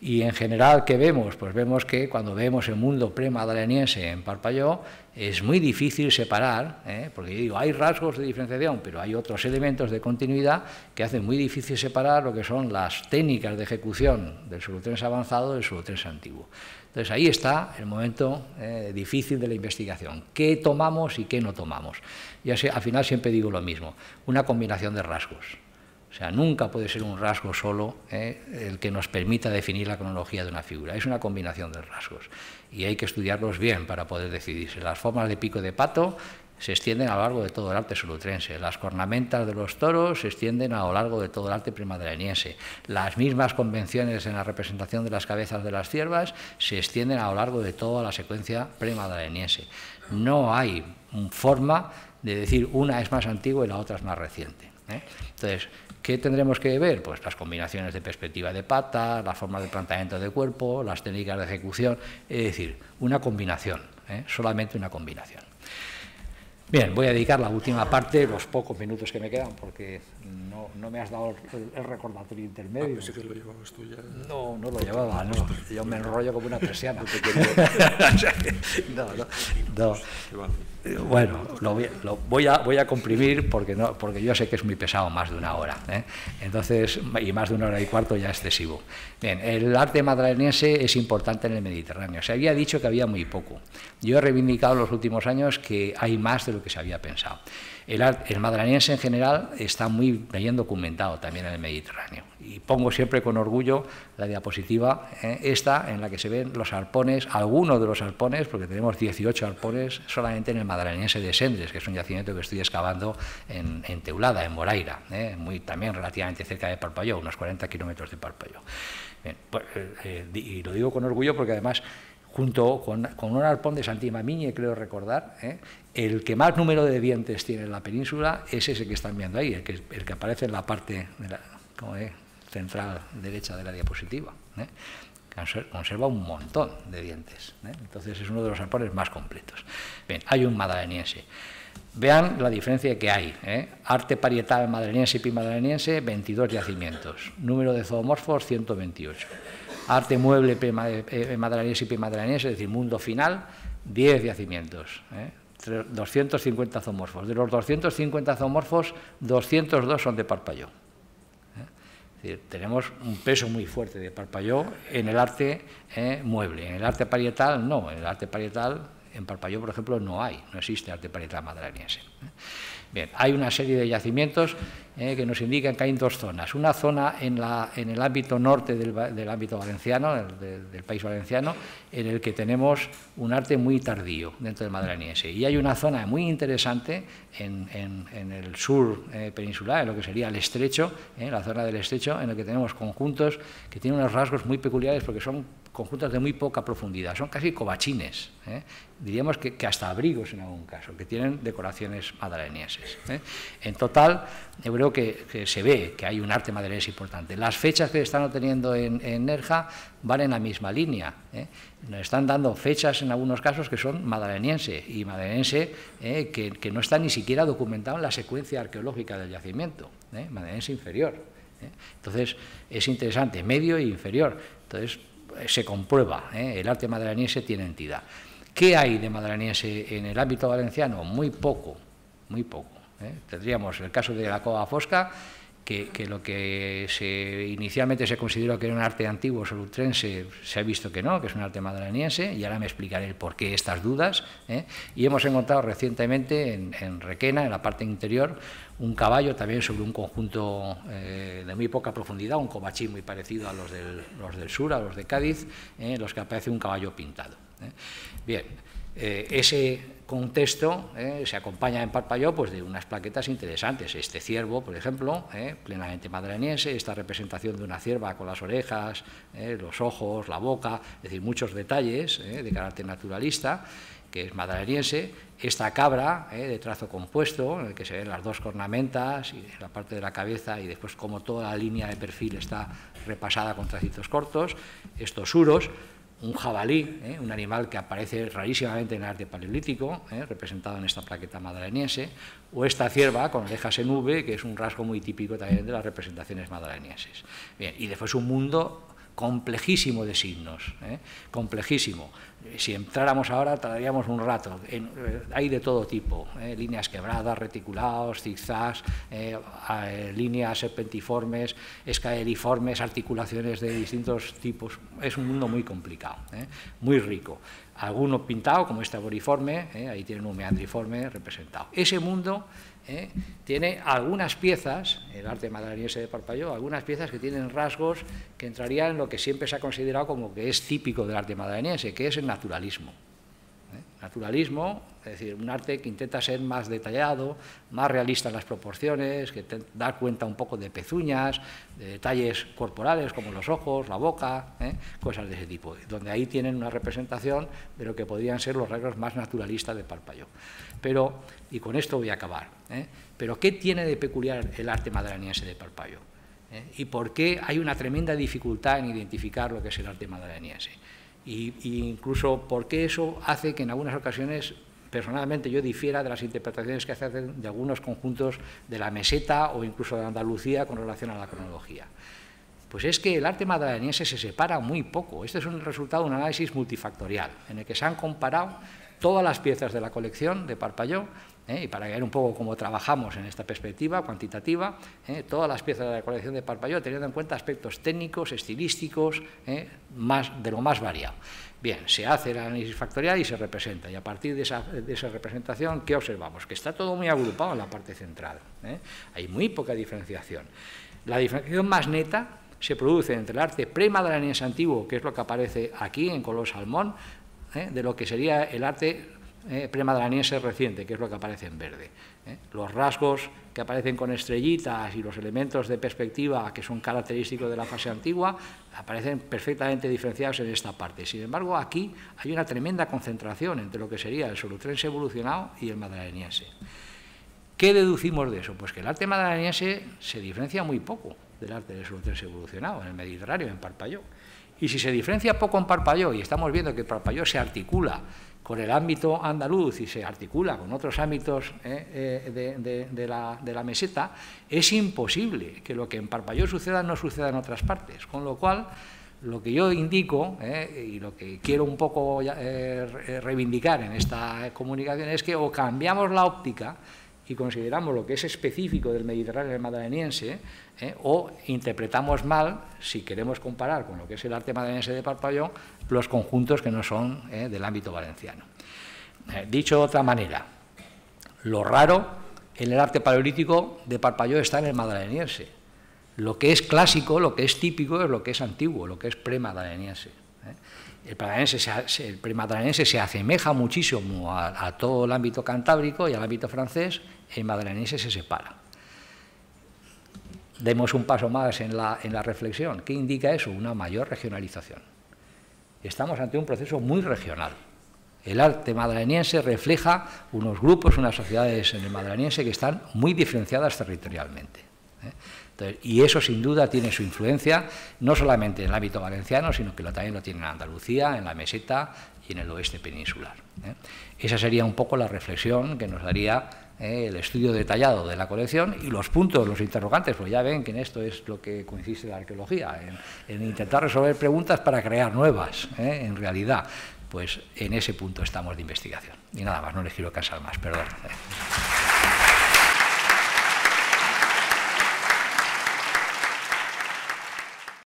Y en general, ¿qué vemos? Pues vemos que cuando vemos el mundo premadaleniense en Parpalló es muy difícil separar, porque yo digo, hay rasgos de diferenciación, pero hay otros elementos de continuidad que hacen muy difícil separar lo que son las técnicas de ejecución del solutrense avanzado del solutrense antiguo. Entonces ahí está el momento difícil de la investigación. ¿Qué tomamos y qué no tomamos? Y así, al final siempre digo lo mismo, una combinación de rasgos. O sea, nunca puede ser un rasgo solo el que nos permita definir la cronología de una figura. Es una combinación de rasgos y hay que estudiarlos bien para poder decidirse. Las formas de pico de pato se extienden a lo largo de todo el arte solutrense. Las cornamentas de los toros se extienden a lo largo de todo el arte premadaleniense. Las mismas convenciones en la representación de las cabezas de las ciervas se extienden a lo largo de toda la secuencia premadaleniense. No hay forma de decir una es más antigua y la otra es más reciente. Entonces, ¿qué tendremos que ver? Pues las combinaciones de perspectiva de patas, las formas de planteamiento de cuerpo, las técnicas de ejecución, es decir, una combinación, solamente una combinación. Bien, voy a dedicar la última parte, los pocos minutos que me quedan, porque no me has dado el recordatorio intermedio. Pensé que lo llevabas tú ya. No lo llevaba, no. Yo me enrollo como una persiana. No. Bueno, voy a comprimir porque yo sé que es muy pesado, más de una hora. Entonces, y más de una hora y cuarto ya es excesivo. Bien, el arte madaleniense es importante en el Mediterráneo. Se había dicho que había muy poco. Yo he reivindicado en los últimos años que hay más de lo que se había pensado. El madaleniense en general está muy bien documentado también en el Mediterráneo. Y pongo siempre con orgullo la diapositiva esta en la que se ven los arpones, algunos de los arpones, porque tenemos 18 arpones solamente en el madaleniense de Sendres, que es un yacimiento que estoy excavando en Teulada, en Moraira, también relativamente cerca de Parpalló, unos 40 kilómetros de Parpalló. Bien, pues, y lo digo con orgullo porque además, junto con un arpón de Santimamiñe, creo recordar, el que más número de dientes tiene en la península es ese que están viendo ahí, el que aparece en la parte de la, central derecha de la diapositiva. Conserva un montón de dientes. Entonces es uno de los arpones más completos. Bien, hay un madaleniense. Vean la diferencia que hay. Arte parietal madaleniense y pimadaleniense, 22 yacimientos. Número de zoomorfos, 128. Arte mueble madaleniense y pimadaleniense, es decir, mundo final, 10 yacimientos. 250 zoomorfos. De los 250 zoomorfos, 202 son de Parpalló. Es decir, tenemos un peso muy fuerte de Parpalló en el arte mueble. En el arte parietal, no. En el arte parietal En Parpalló, por ejemplo, no existe arte parietal madrileniense. Bien, hay una serie de yacimientos que nos indican que hay dos zonas. Una zona en el ámbito norte del ámbito valenciano, del país valenciano, en el que tenemos un arte muy tardío dentro del madrileniense. Y hay una zona muy interesante en el sur peninsular, en lo que sería el Estrecho, la zona del Estrecho, en el que tenemos conjuntos que tienen unos rasgos muy peculiares porque son conjuntos de muy poca profundidad, son casi covachines, diríamos que hasta abrigos en algún caso, que tienen decoraciones madrilenienses. En total, yo creo que se ve que hay un arte madrileño importante. Las fechas que están obteniendo en Nerja van en la misma línea. Nos están dando fechas en algunos casos que son madrileniense, y madrileniense que no está ni siquiera documentado en la secuencia arqueológica del yacimiento, madrileniense inferior. Entonces, es interesante, medio e inferior. Entonces, se comprueba, el arte madrileniense tiene entidad. ¿Qué hay de madrileniense en el ámbito valenciano? Muy poco, muy poco. Tendríamos el caso de la Cova Fosca, que lo que inicialmente se consideró que era un arte antiguo solutrense, se ha visto que no, que es un arte madrileniense, y ahora me explicaré el porqué de estas dudas. Y hemos encontrado recientemente en Requena, en la parte interior, un caballo también sobre un conjunto de muy poca profundidad, un covachín muy parecido a los del sur, a los de Cádiz, en los que aparece un caballo pintado. Bien, ese contexto se acompaña en Parpalló pues, de unas plaquetas interesantes. Este ciervo, por ejemplo, plenamente madrileniense, esta representación de una cierva con las orejas, los ojos, la boca, es decir, muchos detalles de carácter naturalista, que es madrileniense. Esta cabra de trazo compuesto, en el que se ven las dos cornamentas y la parte de la cabeza, y después como toda la línea de perfil está repasada con tracitos cortos. Estos suros, un jabalí, un animal que aparece rarísimamente en el arte paleolítico, representado en esta plaqueta madrileniense, o esta cierva con orejas en V, que es un rasgo muy típico también de las representaciones madrilenienses. Bien, y después un mundo complejísimo de signos, complejísimo. Si entráramos ahora, tardaríamos un rato. Hay de todo tipo, líneas quebradas, reticulados, zigzags, líneas serpentiformes, escaeriformes, articulaciones de distintos tipos. Es un mundo muy complicado, muy rico. Alguno pintado, como este arboriforme, ahí tienen un meandriforme representado. Ese mundo tiene algunas piezas, el arte madrileniense de Parpalló, algunas piezas que tienen rasgos que entrarían en lo que siempre se ha considerado como que es típico del arte madrileniense, que es el naturalismo. Naturalismo, es decir, un arte que intenta ser más detallado, más realista en las proporciones, que da cuenta un poco de pezuñas, de detalles corporales como los ojos, la boca, cosas de ese tipo, donde ahí tienen una representación de lo que podrían ser los rasgos más naturalistas de Parpalló. Pero, y con esto voy a acabar, pero ¿qué tiene de peculiar el arte madrileniense de Parpalló? ¿Y por qué hay una tremenda dificultad en identificar lo que es el arte madrileniense? Y incluso por qué eso hace que en algunas ocasiones, personalmente, yo difiera de las interpretaciones que hacen de algunos conjuntos de la meseta o incluso de Andalucía con relación a la cronología. Pues es que el arte madrileniense se separa muy poco. Este es un resultado de un análisis multifactorial, en el que se han comparado todas las piezas de la colección de Parpalló, y para ver un poco cómo trabajamos en esta perspectiva cuantitativa, todas las piezas de la colección de Parpalló, teniendo en cuenta aspectos técnicos, estilísticos, de lo más variado. Bien, se hace el análisis factorial y se representa, y a partir de esa representación, ¿qué observamos? Que está todo muy agrupado en la parte central, hay muy poca diferenciación. La diferenciación más neta se produce entre el arte pre-madrileniense antiguo, que es lo que aparece aquí en color salmón, de lo que sería el arte pre-madrileniense reciente, que es lo que aparece en verde. Los rasgos que aparecen con estrellitas y los elementos de perspectiva que son característicos de la fase antigua aparecen perfectamente diferenciados en esta parte. Sin embargo, aquí hay una tremenda concentración entre lo que sería el solutrense evolucionado y el madrileniense. ¿Qué deducimos de eso? Pues que el arte madrileniense se diferencia muy poco del arte del solutrense evolucionado en el Mediterráneo, en Parpalló. Y si se diferencia poco en Parpalló, y estamos viendo que Parpalló se articula con el ámbito andaluz y se articula con otros ámbitos de la meseta, es imposible que lo que en Parpalló suceda no suceda en otras partes. Con lo cual, lo que yo indico y lo que quiero un poco reivindicar en esta comunicación es que o cambiamos la óptica y consideramos lo que es específico del Mediterráneo madrileniense, o interpretamos mal, si queremos comparar con lo que es el arte madrileniense de Parpalló, los conjuntos que no son del ámbito valenciano. Dicho de otra manera, lo raro en el arte paleolítico de Parpalló está en el madaleniense. Lo que es clásico, lo que es típico, es lo que es antiguo, lo que es premadaleniense. El premadaleniense se asemeja muchísimo a todo el ámbito cantábrico y al ámbito francés, el madaleniense se separa. Demos un paso más en la reflexión. ¿Qué indica eso? Una mayor regionalización. Estamos ante un proceso muy regional. El arte madaleniense refleja unos grupos, unas sociedades en el madaleniense que están muy diferenciadas territorialmente. Entonces, y eso sin duda tiene su influencia, no solamente en el ámbito valenciano, sino que también lo tiene en Andalucía, en la meseta y en el oeste peninsular. Esa sería un poco la reflexión que nos daría el estudio detallado de la colección y los puntos, los interrogantes, pues ya ven que en esto es lo que consiste la arqueología, en intentar resolver preguntas para crear nuevas, en realidad. Pues en ese punto estamos de investigación. Y nada más, no les quiero cansar más, perdón.